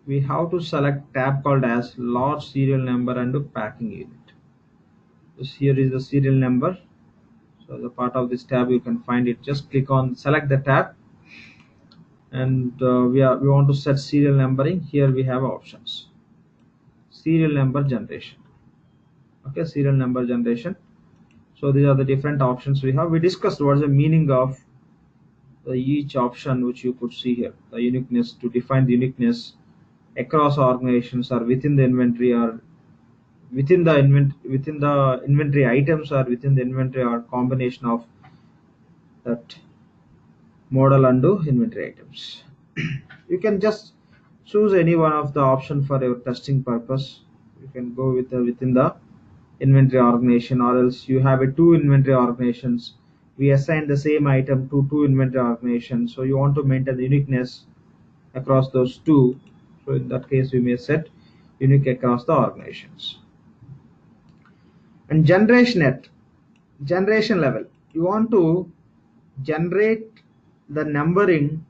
we have to select tab called as large serial number and packing unit. This here is the serial number. So as a part of this tab you can find it. Just click on select the tab, and we want to set serial numbering. Here we have options. Serial number generation. Okay, serial number generation. So these are the different options we have. We discussed what's the meaning of each option, which you could see here. The uniqueness, to define the uniqueness across organizations or within the inventory, or within the inventory items, or within the inventory, or combination of that model and inventory items. You can just choose any one of the option for your testing purpose. You can go with within the inventory organization, or else you have two inventory organizations. We assign the same item to two inventory organizations, so you want to maintain the uniqueness across those two. So in that case we may set unique across the organizations. And generation level, you want to generate the numbering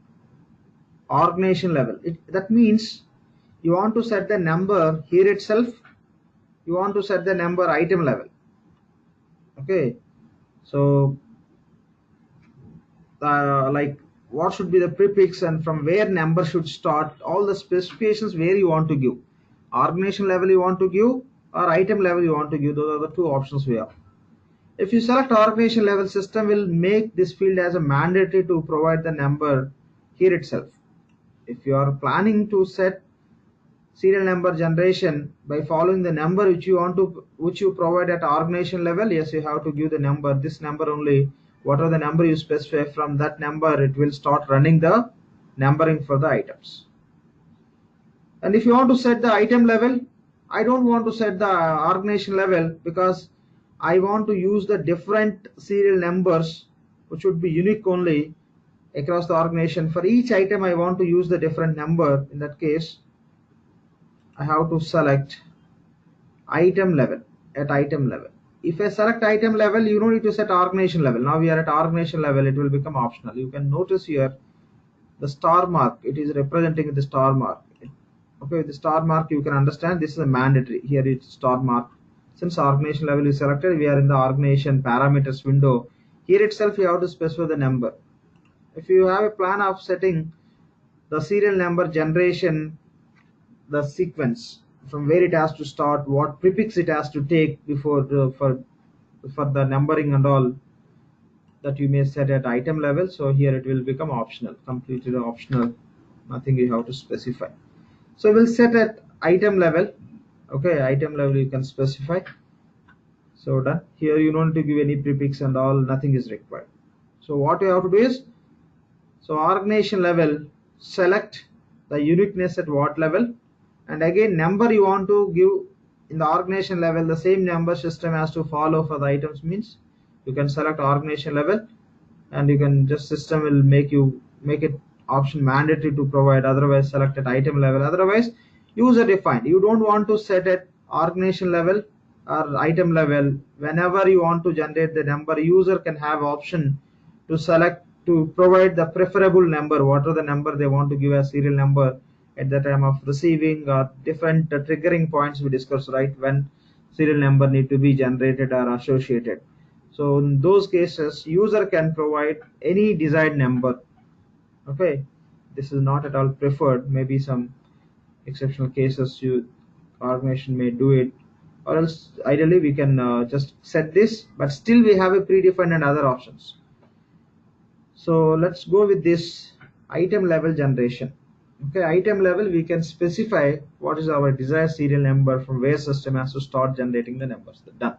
organization level. That means you want to set the number here itself. You want to set the number item level. Okay, so like what should be the prefix and from where number should start, all the specifications where you want to give. Organization level you want to give, or item level you want to give. Those are the two options we have. If you select organization level, system will make this field as a mandatory to provide the number here itself. If you are planning to set serial number generation by following the number which you provide at organization level, yes, you have to give the number, this number only. Whatever the number you specify, from that number it will start running the numbering for the items. And if you want to set the item level, I don't want to set the organization level, because I want to use the different serial numbers which would be unique only across the organization. For each item I want to use the different number. In that case I have to select item level. At item level, if I select item level, you don't need to set organization level. Now we are at organization level, it will become optional. You can notice here the star mark, it is representing the star mark. Okay, with the star mark you can understand this is a mandatory. Here it's star mark. Since organization level is selected, we are in the organization parameters window. Here itself you have to specify the number. If you have a plan of setting the serial number generation, the sequence from where it has to start, what prefix it has to take before for the numbering and all, that you may set at item level. So here it will become optional, completely optional, nothing you have to specify. So we'll set at item level. Okay, item level you can specify. So done. Here you don't need to give any prefix and all, nothing is required. So what you have to do is, so organization level, select the uniqueness at what level, and again number you want to give in the organization level, the same number system has to follow for the items. Means you can select organization level, and you can just, system will make it option mandatory to provide, otherwise select at item level, otherwise user defined. You don't want to set at organization level or item level. Whenever you want to generate the number, user can have option to select, to provide the preferable number, whatever the number they want to give as serial number at the time of receiving, or different triggering points we discussed, right, when serial number need to be generated or associated. So in those cases user can provide any desired number. Okay, this is not at all preferred. Maybe some exceptional cases organization may do it, or else ideally we can just set this, but still we have a predefined and other options. So let's go with this item level generation. Okay, item level we can specify what is our desired serial number from where system has to start generating the numbers. Done.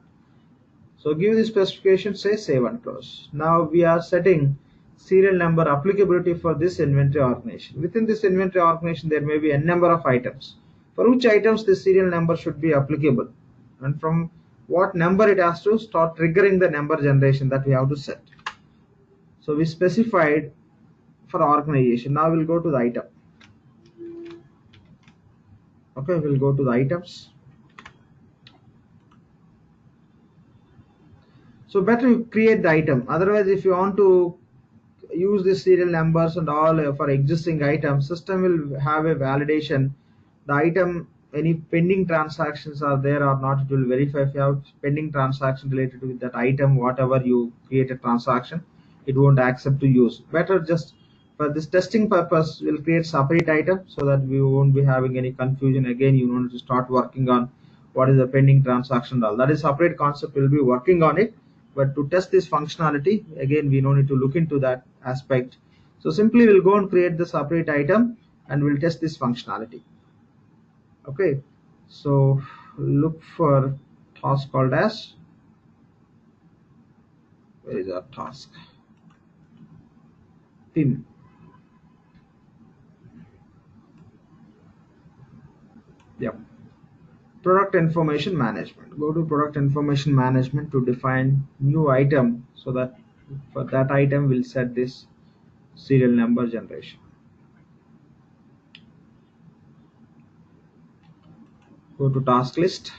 So give the specification, say save and close. Now we are setting serial number applicability for this inventory organization. Within this inventory organization there may be n number of items. for which items this serial number should be applicable, and from what number it has to start triggering the number generation that we have to set. So we specified for organization. Now we'll go to the item. Okay, we'll go to the items. So better you create the item. Otherwise, if you want to use the serial numbers and all for existing items, system will have a validation. The item, any pending transactions are there or not, it will verify. If you have pending transaction related with that item, whatever you create a transaction, it won't accept to use. Better just for this testing purpose, we'll create separate item so that we won't be having any confusion. Again, you want to start working on what is the pending transaction and all. That is separate concept. We'll be working on it. But to test this functionality, again, we don't need to look into that aspect. So simply we'll go and create the separate item and we'll test this functionality. Okay, so look for task called as, where is our task? PIM. Yep. Product information management. Go to product information management to define new item, so that for that item we'll set this serial number generation. Go to task list,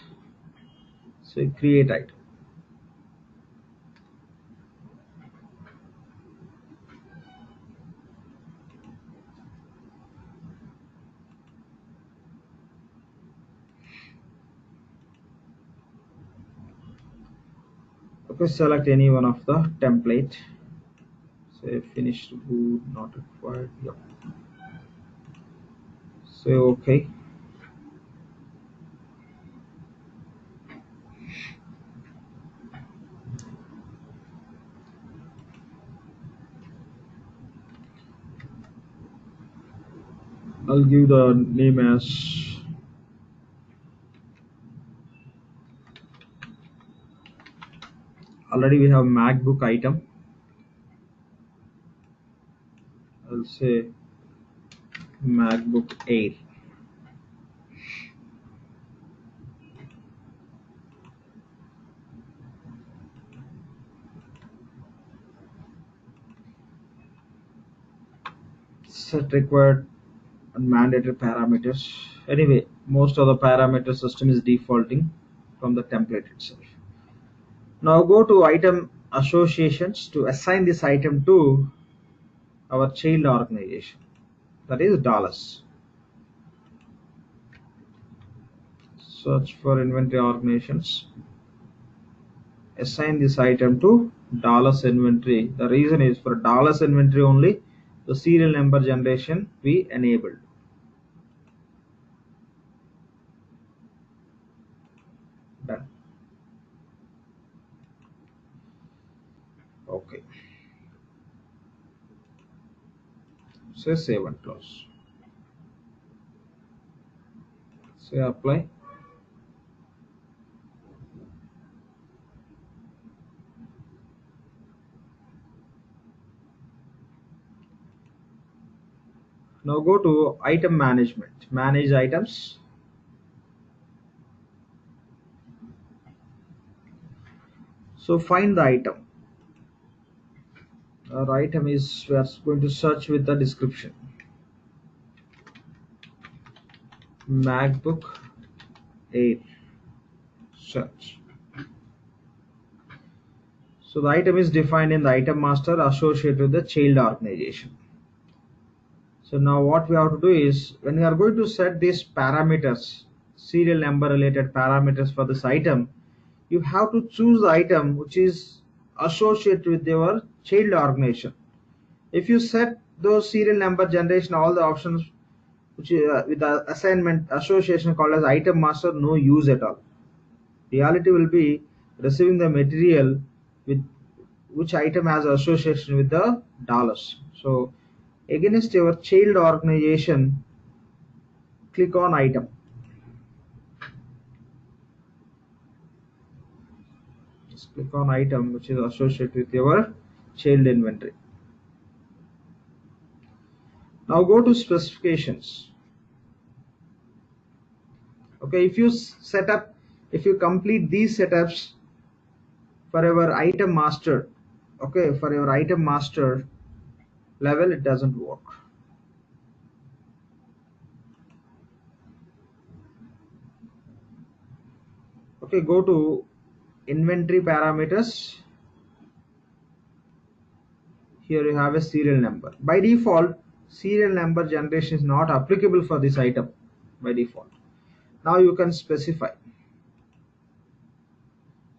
so create item. Okay, select any one of the template. Say finish boot, not required. Yep. Say okay. I'll give the name as already we have MacBook item. I'll say MacBook Air. Set required and mandatory parameters. Anyway, most of the parameter system is defaulting from the template itself. Now go to item associations to assign this item to our child organization, that is dollars. Search for inventory organizations, assign this item to dollars inventory. The reason is for dollars inventory only the serial number generation we enabled. Done. Okay, say save and close. Say apply. Now go to item management, manage items. So find the item. Our item is, we are going to search with the description. MacBook Air. Search. So the item is defined in the item master associated with the child organization. So now what we have to do is, when we are going to set these parameters, serial number related parameters for this item, you have to choose the item which is associated with your child organization. If you set those serial number generation, all the options which with the assignment association called as item master, no use at all. Reality will be receiving the material with which item has association with the dollars. So against your child organization, click on item. Just click on item which is associated with your child inventory. Now go to specifications. Okay, if you complete these setups for your item master, okay, for your item master level, it doesn't work. Okay, go to inventory parameters. Here you have a serial number. By default, serial number generation is not applicable for this item by default. Now you can specify.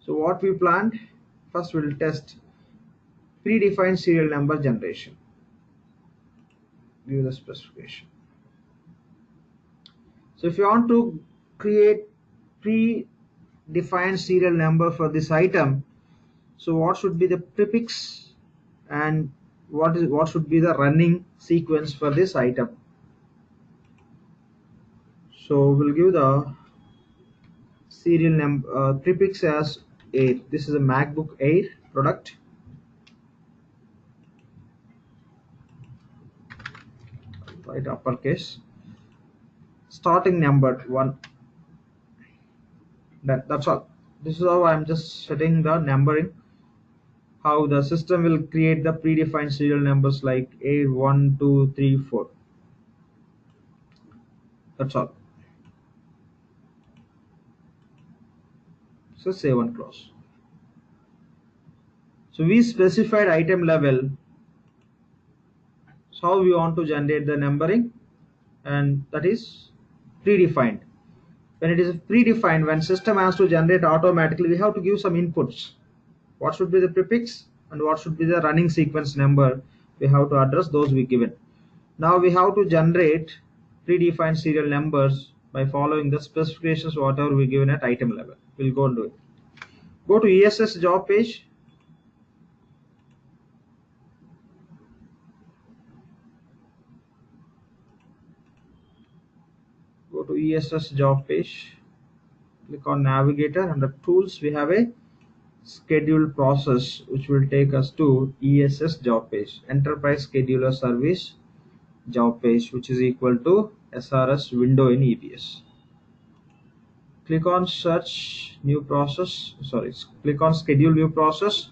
So what we planned, first we'll test predefined serial number generation. View the specification. So if you want to create predefined serial number for this item, so what should be the prefix and what should be the running sequence for this item? So we'll give the serial number prefix as Air. This is a MacBook Air product. Right, uppercase. Starting number 1. That's all. This is how I'm just setting the numbering. How the system will create the predefined serial numbers like Air 1, 2, 3, 4. That's all. So save and close. So we specified item level. So how we want to generate the numbering, and that is predefined. When it is predefined, when system has to generate automatically, we have to give some inputs. What should be the prefix and what should be the running sequence number? We have to address those we given. Now we have to generate predefined serial numbers by following the specifications whatever we given at item level. We'll go and do it. Go to ESS job page. Go to ESS job page. Click on navigator. Under tools we have a schedule process which will take us to ESS job page, enterprise scheduler service job page, which is equal to SRS window in EBS. Click on search new process, click on schedule new process.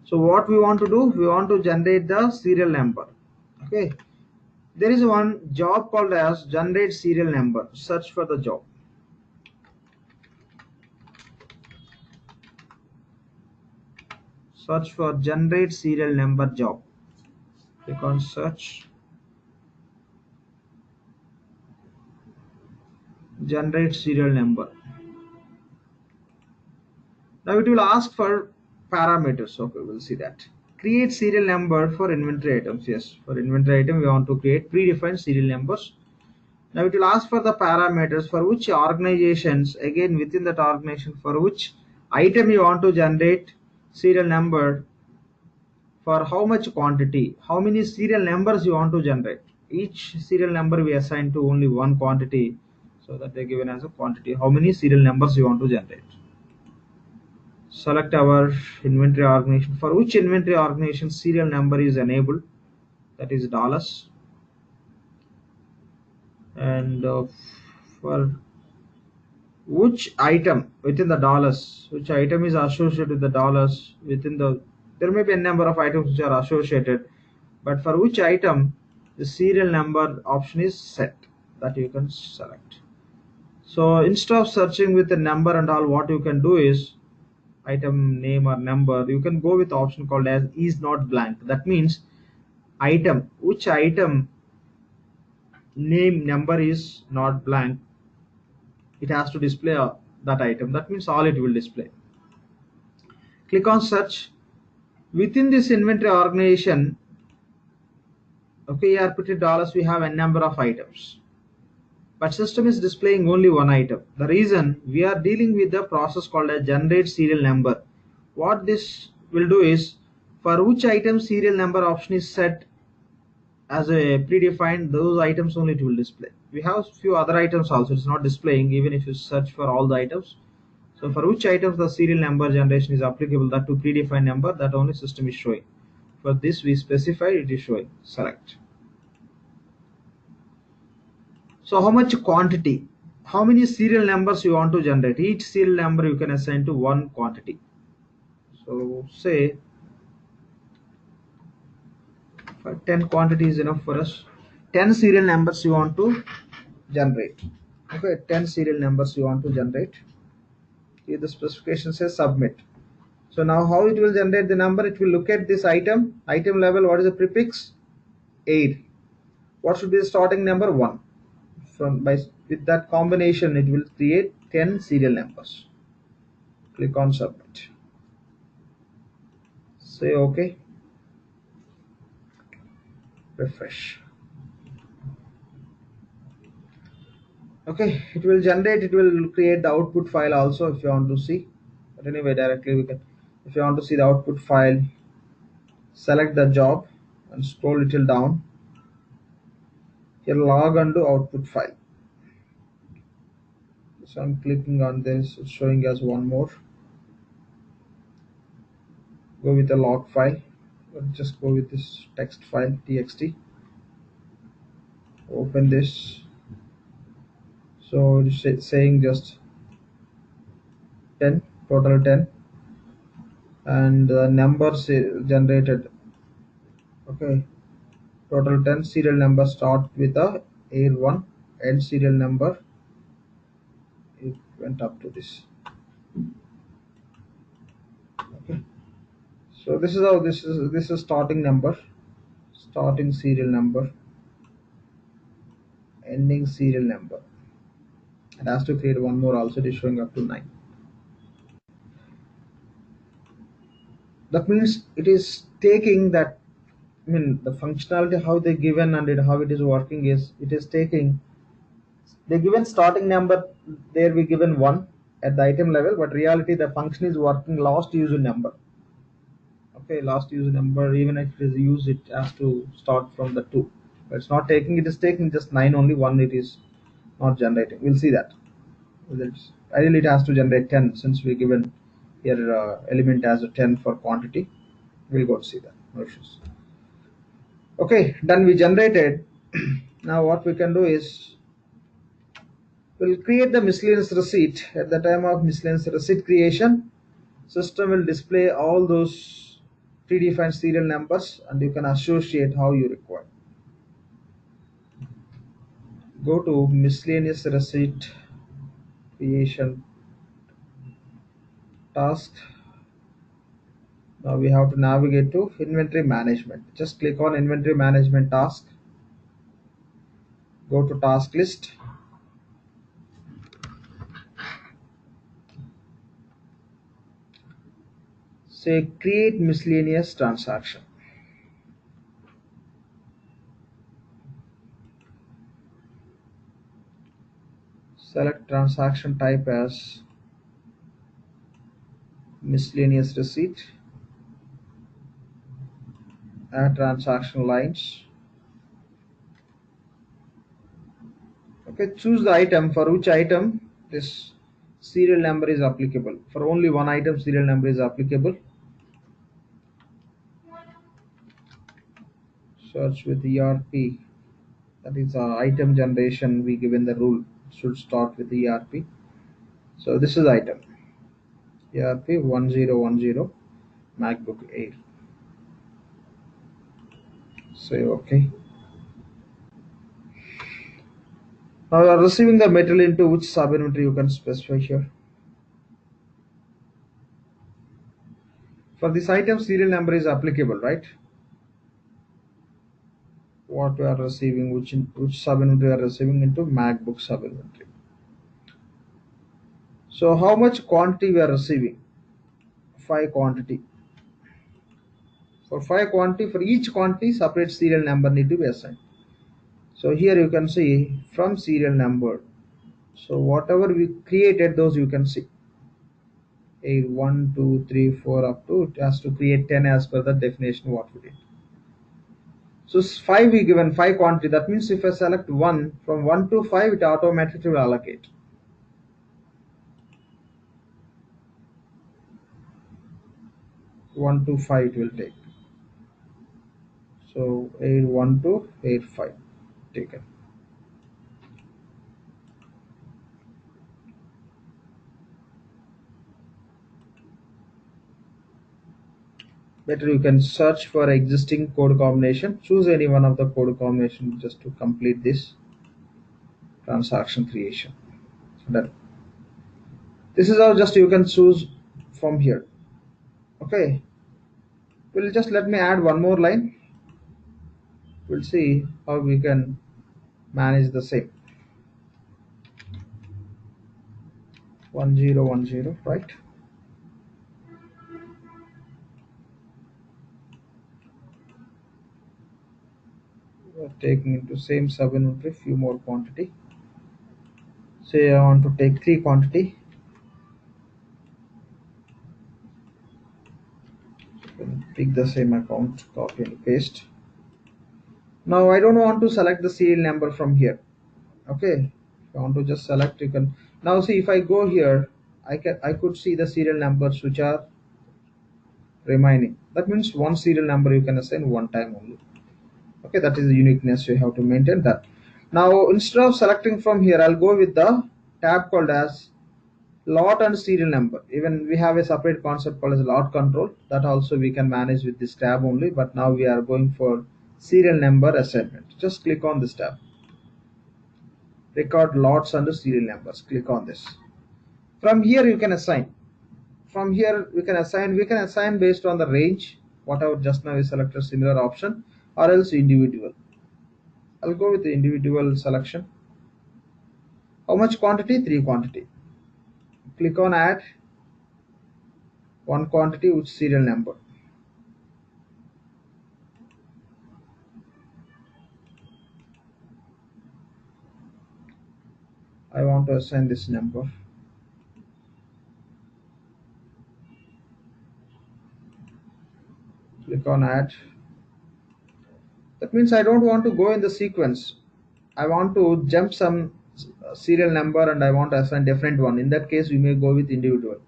So what we want to do, we want to generate the serial number. Okay, there is one job called as generate serial number. Search for the job. Search for generate serial number job. Click on search. Generate serial number. Now it will ask for parameters. Okay, we'll see that. Create serial number for inventory items. Yes, for inventory item we want to create predefined serial numbers. Now it will ask for the parameters for which organizations, again within that organization, for which item you want to generate serial number, for how much quantity, how many serial numbers you want to generate. Each serial number we assign to only one quantity, so that they're given as a quantity. How many serial numbers you want to generate. Select our inventory organization. For which inventory organization serial number is enabled, that is dollars. And for which item within the dollars, which item is associated with the dollars within the, there may be a number of items which are associated, but for which item the serial number option is set, that you can select. So instead of searching with the number and all, what you can do is item name or number, you can go with option called as is not blank. That means item, which item name number is not blank, it has to display that item. That means all it will display. Click on search. Within this inventory organization, okay, ERPTREE dollars, we have a number of items, but system is displaying only one item. The reason, we are dealing with the process called a generate serial number. What this will do is, for which item serial number option is set as a predefined, those items only it will display. We have few other items also, it's not displaying even if you search for all the items. So for which items the serial number generation is applicable, that to predefined number, that only system is showing. For this we specify, it is showing. Select. So how much quantity? how many serial numbers you want to generate. Each serial number you can assign to one quantity. So say 10 quantity is enough for us. 10 serial numbers you want to generate. Okay, 10 serial numbers you want to generate. Here the specification says submit. So now how it will generate the number? It will look at this item level. What is the prefix? 8. What should be the starting number? 1. With that combination it will create 10 serial numbers. Click on submit. Say okay. Refresh. Okay, it will generate, it will create the output file also if you want to see. But anyway, directly we can, if you want to see the output file, select the job and scroll little down. Here log on to output file. So I'm clicking on this, it's showing us one more. Go with the log file. Just go with this text file txt. Open this. So it's saying just 10, total 10, and the numbers generated. Okay, total 10. Serial number start with a air1, end serial number it went up to this. Okay, so this is how this is starting number, starting serial number, ending serial number. It has to create one more also. It is showing up to 9. That means it is taking that, I mean the functionality how they given and how it is working is, it is taking the given starting number, there we given 1 at the item level, but reality the function is working last user number. Okay, last user number, even if it is used, it has to start from the 2, but it's not taking, it is taking just 9 only, 1 it is not generating. We'll see that. Ideally it has to generate 10, since we given here element as a 10 for quantity. We'll go to see that. No issues. Okay, done, we generated. Now what we can do is we'll create the miscellaneous receipt. At the time of miscellaneous receipt creation, system will display all those predefined serial numbers and you can associate how you require. Go to miscellaneous receipt creation task. Now we have to navigate to inventory management. Just click on inventory management task. Go to task list. Say create miscellaneous transaction. Select transaction type as miscellaneous receipt. Add transaction lines. Okay, choose the item for which item this serial number is applicable. For only one item serial number is applicable. Search with ERP. That is item generation. We given the rule should start with ERP. So this is item ERP 1010 MacBook Air. Say okay. Now you are receiving the material into which sub-inventory you can specify here. For this item serial number is applicable, right? What we are receiving, which sub-inventory we are receiving into MacBook sub-inventory. So how much quantity we are receiving? 5 quantity. For 5 quantity, for each quantity separate serial number need to be assigned. So here you can see from serial number. So whatever we created, those you can see. 8, 1, 2, 3, 4 up to, it has to create 10 as per the definition what we did. So 5 we given 5 quantity. That means if I select 1, from 1 to 5 it automatically will allocate. One to 5 it will take. So 8, 1 to 8, 5 taken. Better you can search for existing code combination. Choose any one of the code combination just to complete this transaction creation. Done. This is how just you can choose from here. Okay. We'll just let me add one more line. We'll see how we can manage the same. 1010, right? We're taking into same sub-inventory few more quantity. Say I want to take 3 quantity. Pick the same account, copy and paste. Now I don't want to select the serial number from here. Okay, if I want to just select, you can now see if I go here, I could see the serial numbers which are remaining. That means one serial number you can assign one time only. Okay, that is the uniqueness, you have to maintain that. Now instead of selecting from here, I'll go with the tab called as lot and serial number. Even we have a separate concept called as lot control, that also we can manage with this tab only, but now we are going for serial number assignment. Just click on this tab, record lots and serial numbers. Click on this. From here you can assign. From here we can assign based on the range, whatever just now we selected similar option, or else individual. I'll go with the individual selection. How much quantity? 3 quantity. Click on add one quantity with serial number. I want to assign this number. Click on add. That means I don't want to go in the sequence. I want to jump some serial number and I want to assign different one. In that case, you may go with individual.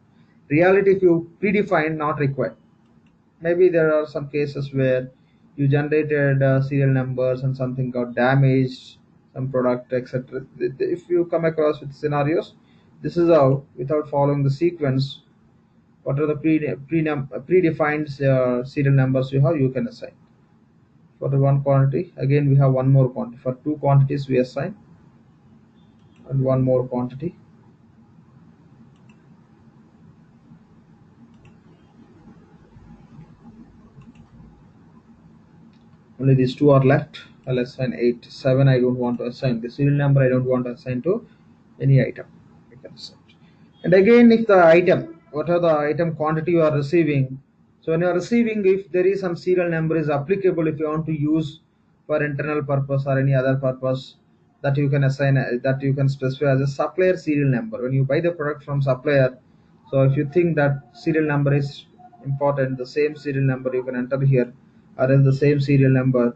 Reality, if you predefine, not required. Maybe there are some cases where you generated serial numbers and something got damaged, some product, etc. If you come across with scenarios, this is how, without following the sequence, what are the predefined serial numbers you have, you can assign. For the one quantity, again we have one more quantity. For 2 quantities we assign, and one more quantity. Only these 2 are left. I'll assign 8. 7 I don't want to assign. The serial number I don't want to assign to any item. You can assign. And again, if the item, what are the item quantity you are receiving, so when you are receiving, if there is some serial number is applicable, if you want to use for internal purpose or any other purpose, that you can assign, that you can specify as a supplier serial number. When you buy the product from supplier, so if you think that serial number is important, the same serial number you can enter here, or else the same serial number,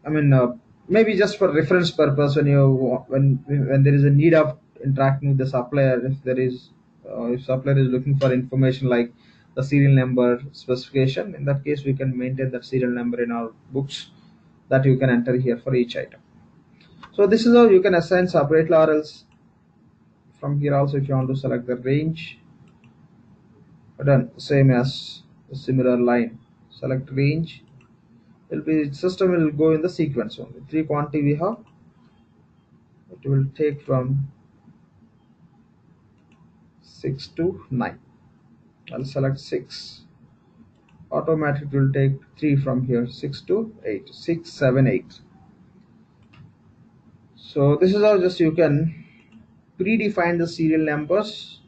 I mean, maybe just for reference purpose, when you when there is a need of interacting with the supplier, if there is if supplier is looking for information like the serial number specification, in that case we can maintain that serial number in our books that you can enter here for each item. So this is how you can assign separately, or else from here also if you want to select the range, done, same as the similar line, select range. Will be system will go in the sequence only. 3 quantity we have, it will take from 6 to 9. I'll select 6. Automatic will take 3 from here, 6 to 8. 6, 7, 8. So this is how just you can predefine the serial numbers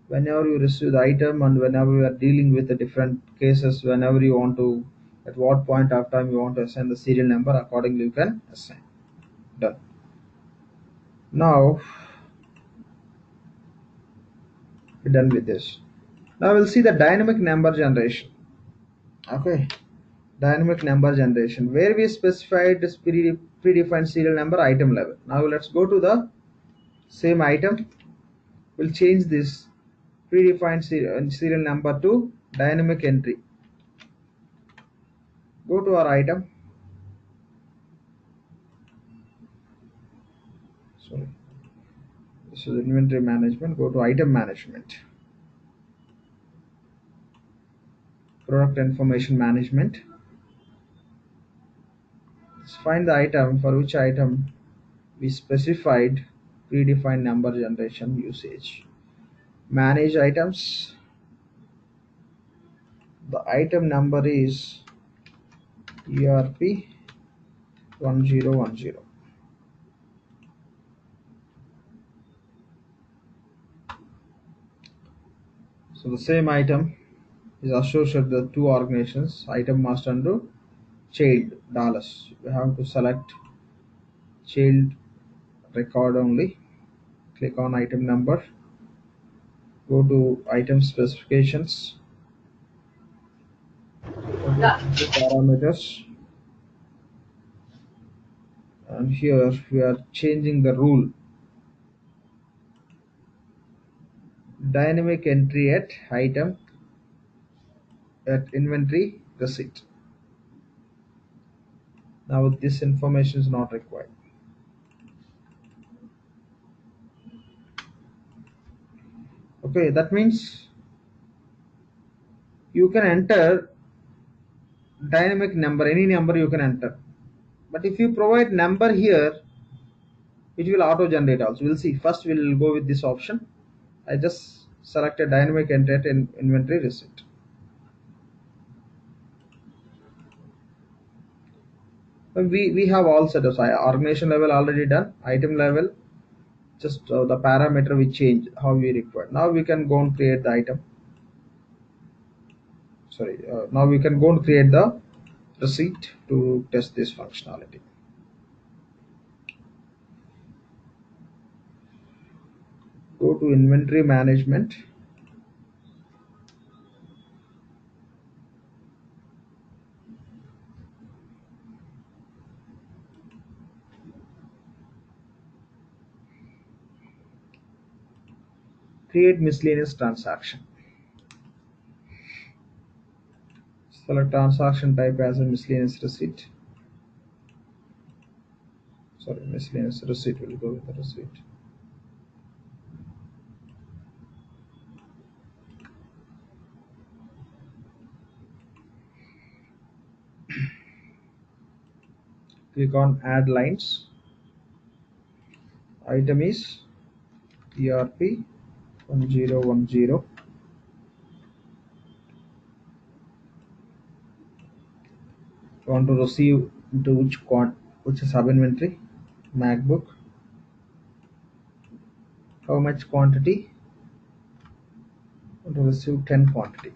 whenever you receive the item, and whenever you are dealing with the different cases, whenever you want to, at what point of time you want to assign the serial number, accordingly you can assign. Done. Now we're done with this. Now we'll see the dynamic number generation. Okay, dynamic number generation, where we specified this predefined serial number item level. Now let's go to the same item. We'll change this predefined serial number to dynamic entry. Go to our item. Sorry, this is inventory management. Go to item management. product information management. Let's find the item for which item we specified predefined number generation usage. Manage items. The item number is ERP 1010. So the same item is associated with the two organizations, item master and child dollars. We have to select child record only. Click on item number. Go to item specifications. Parameters. And here we are changing the rule. Dynamic entry at item at inventory receipt. Now this information is not required. Okay, that means you can enter dynamic number, any number you can enter. But if you provide number here, it will auto generate also. We'll see. First we'll go with this option. I just selected dynamic entry at inventory receipt. We have all setups. Organization level already done. Item level, just the parameter we change how we require. Now we can go and create the item. Now we can go and create the receipt to test this functionality. Go to inventory management. Create miscellaneous transaction. Select transaction type as a miscellaneous receipt. Miscellaneous receipt. Will go with the receipt. Click on add lines. Item is ERP 1010. Want to receive into which sub inventory? MacBook. How much quantity? Want to receive 10 quantity.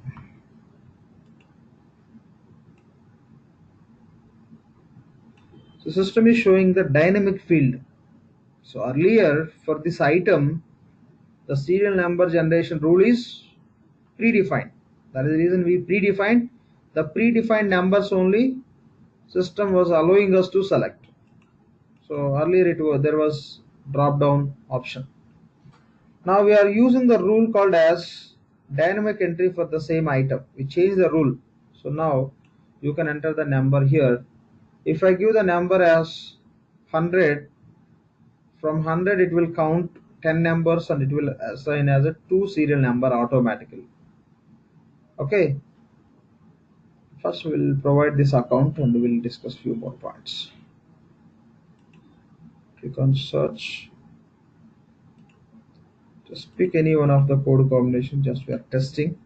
So system is showing the dynamic field. So earlier for this item, the serial number generation rule is predefined. That is the reason we predefined. The predefined numbers only system was allowing us to select. So earlier there was drop down option. Now we are using the rule called as dynamic entry for the same item. We change the rule. So now you can enter the number here. If I give the number as 100, from 100 it will count 10 numbers and it will assign as a 2 serial number automatically. Okay. First we will provide this account and we will discuss few more points. Click on search. Just pick any one of the code combination. Just we are testing.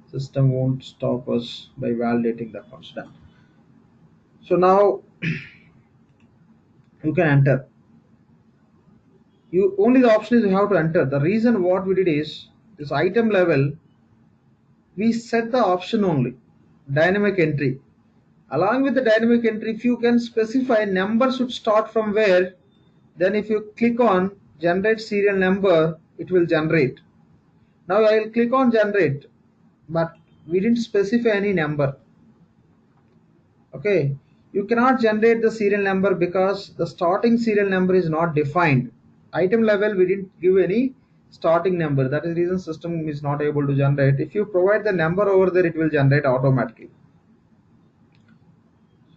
System won't stop us by validating the constant. So now you can enter. Only the option is you have to enter. The reason what we did is this item level we set the option only dynamic entry. Along with the dynamic entry, if you can specify number should start from where, then if you click on generate serial number, it will generate. Now I will click on generate, but we didn't specify any number. Okay, you cannot generate the serial number because the starting serial number is not defined. Item level we didn't give any starting number. That is the reason system is not able to generate. If you provide the number over there, it will generate automatically.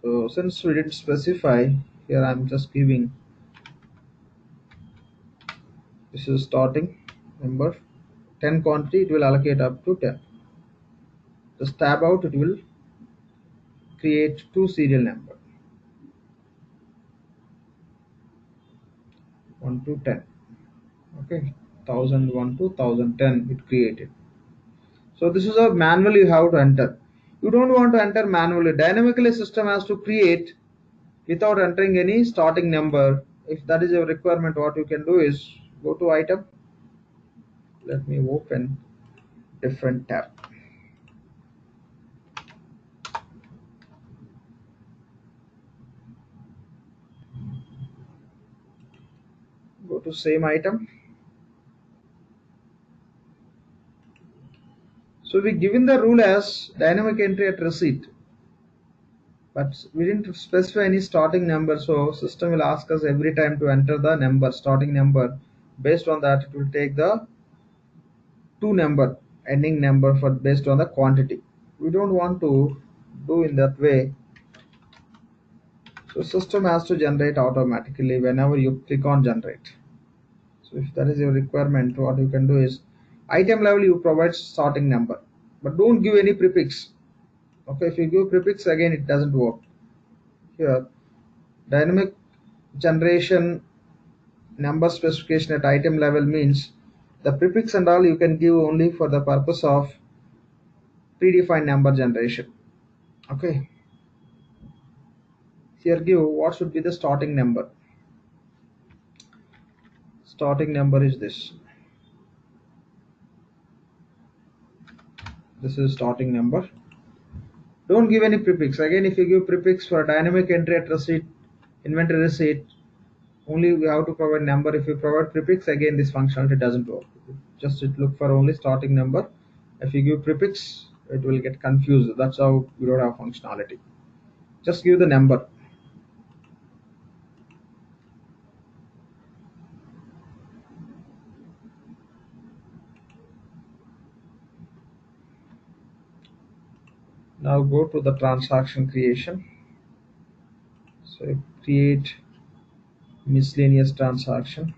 So since we didn't specify, here I'm just giving this is starting number 10 quantity, it will allocate up to 10. Just tab out, it will create two serial number 1 to 10. Okay, 1001 to 1010 it created. So this is a manual you have to enter. You don't want to enter manually. Dynamically system has to create without entering any starting number. If that is your requirement, what you can do is go to item. Let me open different tab. Go to same item. So we given the rule as dynamic entry at receipt, but we didn't specify any starting number. So system will ask us every time to enter the number, starting number. Based on that, it will take the two number ending number for based on the quantity. We don't want to do in that way. So system has to generate automatically whenever you click on generate. So if that is your requirement, what you can do is item level you provide starting number, but don't give any prefix. Okay, if you give prefix again it doesn't work. Here dynamic generation number specification at item level means the prefix and all you can give only for the purpose of predefined number generation. Okay, here give what should be the starting number. Starting number is this. This is starting number. Don't give any prefix. Again, if you give prefix for dynamic entry at receipt, inventory receipt, only we have to provide number. If you provide prefix, again this functionality doesn't work. Just it look for only starting number. If you give prefix, it will get confused. That's how we don't have functionality. Just give the number. Now go to the transaction creation. So create miscellaneous transaction.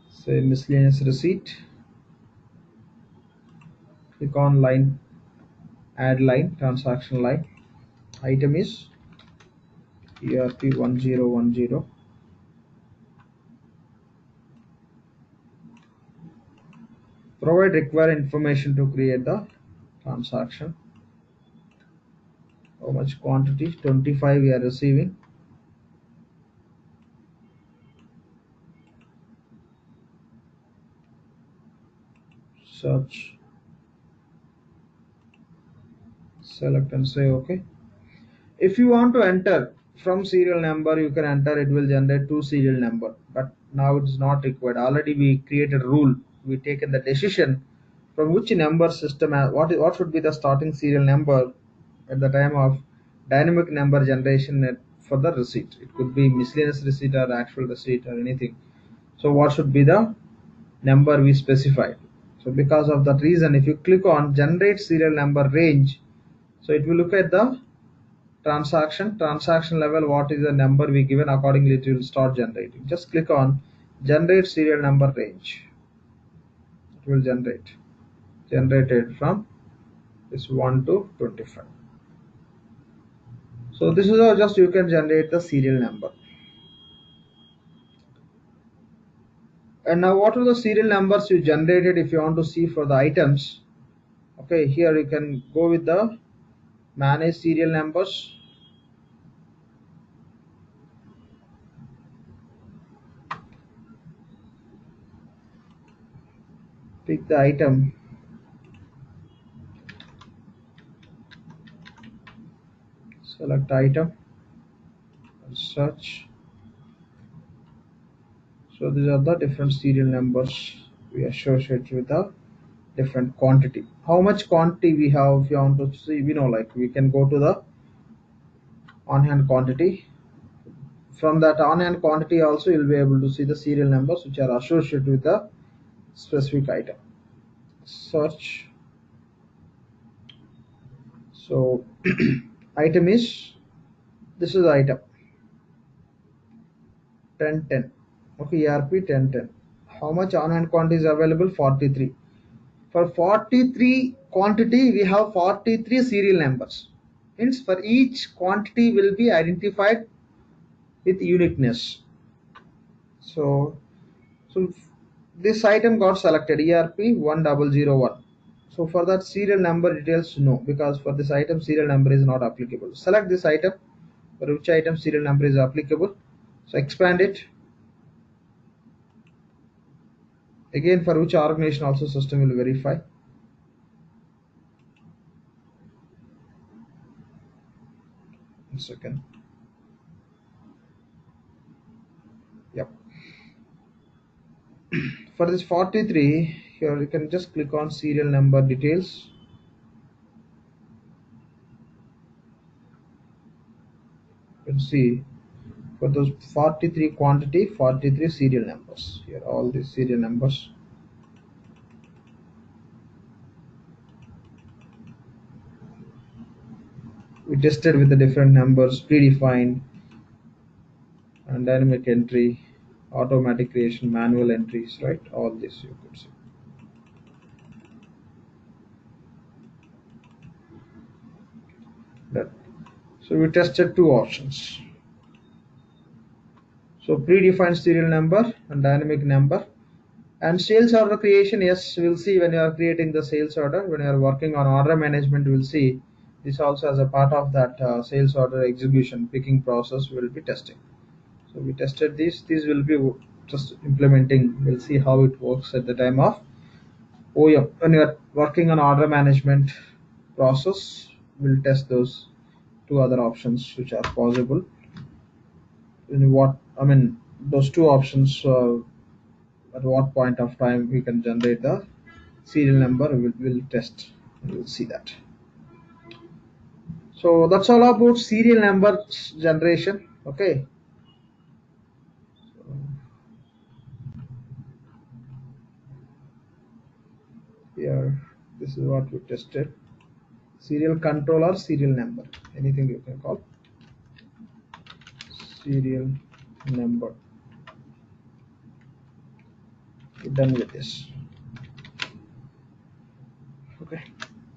Say miscellaneous receipt. Click on line, add line, transaction line. Item is ERP1010. Provide required information to create the transaction. How much quantity? 25 we are receiving. Search, select and say OK. If you want to enter from serial number, you can enter. It will generate two serial number, but now it's not required. Already we created rule. We taken the decision from which number system what should be the starting serial number at the time of dynamic number generation for the receipt. It could be miscellaneous receipt or actual receipt or anything. So what should be the number we specified? So because of that reason, if you click on generate serial number range, so it will look at the transaction level, what is the number we given, accordingly it will start generating. Just click on generate serial number range. It will generated from this 1 to 25. So this is how just you can generate the serial number. And now what are the serial numbers you generated if you want to see for the items? Okay, here you can go with the manage serial numbers. Pick the item. Select item and search. So these are the different serial numbers we associate with the different quantity. How much quantity we have, if you want to see, we know, like we can go to the on hand quantity. From that on hand quantity also you'll be able to see the serial numbers which are associated with the specific item. Search. So item is, this is the item 1010. Okay, ERP 1010. How much on hand quantity is available? 43. For 43 quantity, we have 43 serial numbers. Hence, for each quantity will be identified with uniqueness. So this item got selected ERP1001. So for that serial number details no, because for this item serial number is not applicable. Select this item for which item serial number is applicable. So expand it. Again, for which organization also system will verify. One second. Yep. For this 43, here you can just click on serial number details. You can see for those 43 quantity, 43 serial numbers. Here all these serial numbers. We tested with the different numbers, predefined and dynamic entry, automatic creation, manual entries, right? All this you could see. That. So we tested two options. So predefined serial number and dynamic number. And sales order creation, yes, we'll see when you are creating the sales order. When you are working on order management, we'll see this also as a part of that sales order execution picking process will be testing. So we tested this. These will be just implementing. We'll see how it works at the time of OEM. When you are working on order management process, we'll test those two other options which are possible. In what I mean, those two options. At what point of time we can generate the serial number, we'll test. We'll see that. So that's all about serial number generation. Okay. Here, this is what we tested. Serial controller, serial number, anything you can call serial number. We're done with this. Okay.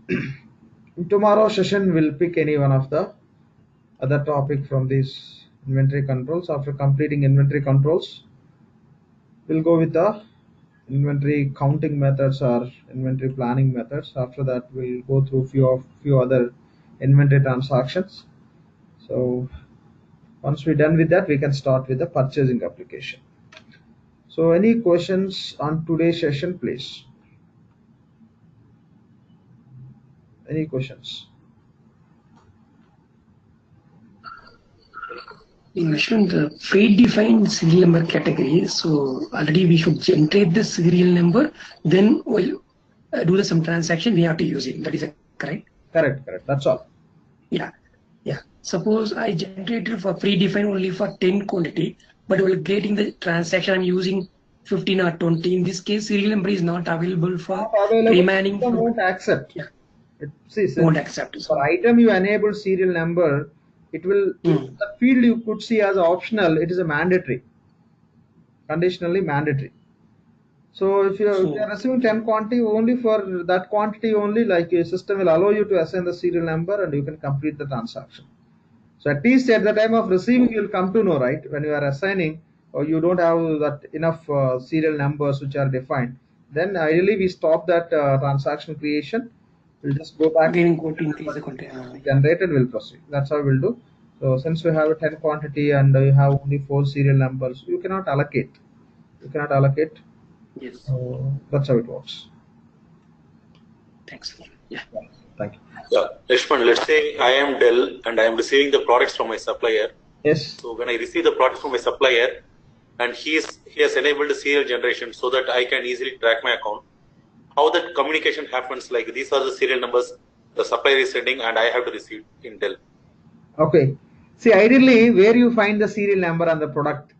In tomorrow's session, we'll pick any one of the other topic from these inventory controls. After completing inventory controls, we'll go with the inventory counting methods or inventory planning methods. After that, we'll go through few other inventory transactions. So once we're done with that, we can start with the purchasing application. So any questions on today's session, please? Any questions? You mentioned the predefined serial number category. So already we should generate the serial number. Then we'll do some transaction. We have to use it. That is correct. Correct. That's all. Yeah. Suppose I generated for predefined only for 10 quantity, but while creating the transaction, I'm using 15 or 20. In this case, serial number is not available for remaining. Won't accept. Yeah. Won't accept. For item you enable serial number, it will the field you could see as optional. It is a mandatory, conditionally mandatory. So if you are receiving 10 quantity, only for that quantity only, like a system will allow you to assign the serial number and you can complete the transaction. So at least at the time of receiving, you'll come to know, right? When you are assigning or you don't have that enough serial numbers which are defined, then ideally we stop that transaction creation. We'll just go back. Generated, we'll proceed. That's how we'll do. So since we have a 10 quantity and you have only 4 serial numbers, you cannot allocate. Yes. So that's how it works. Thanks. Yeah. Thank you. Yeah, Laxman, let's say I am Dell and I am receiving the products from my supplier. Yes. So when I receive the products from my supplier and he has enabled the serial generation so that I can easily track my account, how that communication happens, like these are the serial numbers the supplier is sending and I have to receive in Dell. Okay. See, ideally, where you find the serial number on the product?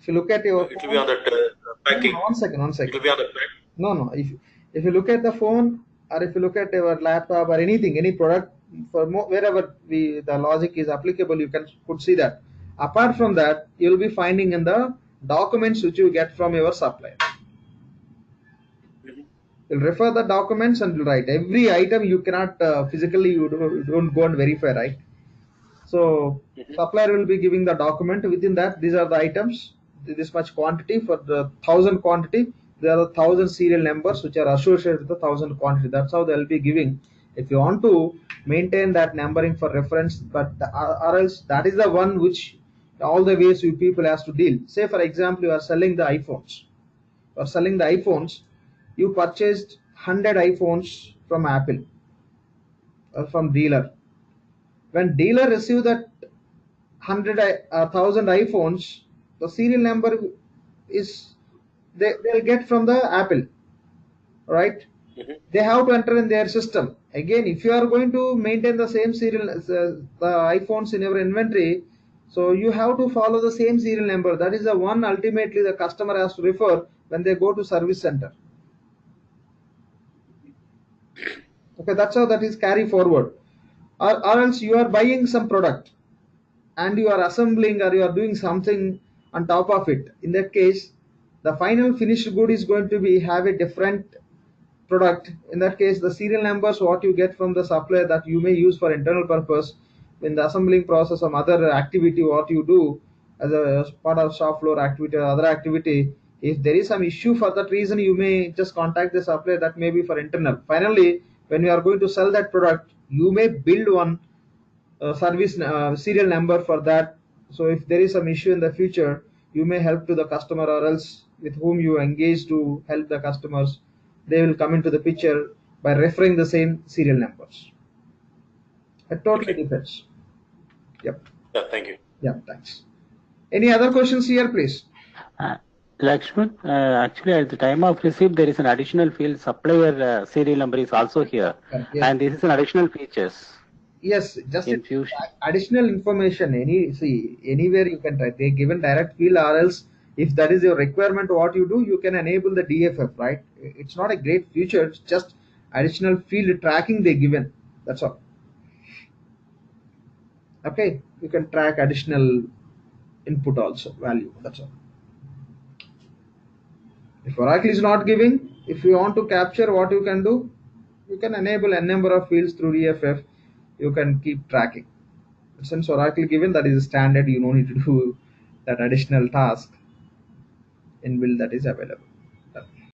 If you look at your it will be on that packing. No, one second. It will be on the pack. No. If you look at the phone or if you look at your laptop or anything, any product, wherever the logic is applicable, you could see that. Apart from that, you will be finding in the documents which you get from your supplier. You'll refer the documents and you'll write. Every item you cannot physically, you don't go and verify, right? So supplier will be giving the document. Within that, these are the items, this much quantity. For the 1000 quantity, there are 1000 serial numbers which are associated with the 1000 quantity. That's how they'll be giving. If you want to maintain that numbering for reference, but or else that is the one which all the ways you people has to deal. Say for example, you are selling the iPhones. You are selling the iPhones. You purchased 100 iPhones from Apple or from dealer. When dealer receive that 1,000 iPhones, the serial number is they'll get from the Apple, right? They have to enter in their system. Again, if you are going to maintain the same serial, the iPhones in your inventory, so you have to follow the same serial number. That is the one ultimately the customer has to refer when they go to service center. Okay, that's how that is carry forward. Or else you are buying some product and you are assembling or you are doing something on top of it. In that case, the final finished good is going to be have a different product. In that case, the serial numbers what you get from the supplier that you may use for internal purpose in the assembling process, some other activity what you do as a part of shop floor activity or other activity. If there is some issue for that reason, you may just contact the supplier. That may be for internal. Finally, when you are going to sell that product, you may build one service serial number for that. So if there is some issue in the future, you may help to the customer, or else with whom you engage to help the customers, they will come into the picture by referring the same serial numbers. It totally depends. Yep. Yeah, thank you. Yeah, thanks. Any other questions here, please? Laxman, actually at the time of receipt, there is an additional field, supplier serial number is also here. Yes. And this is an additional features. Yes, just Infusion. additional information. Anywhere you can try. They given direct field, or else if that is your requirement, what you do, you can enable the DFF, right? It's not a great feature. It's just additional field tracking they given. That's all. Okay, you can track additional input also value. That's all. If Oracle is not giving, if you want to capture, what you can do, you can enable a number of fields through DFF. You can keep tracking. Since Oracle given, that is standard, you don't need to do that additional task in build that is available.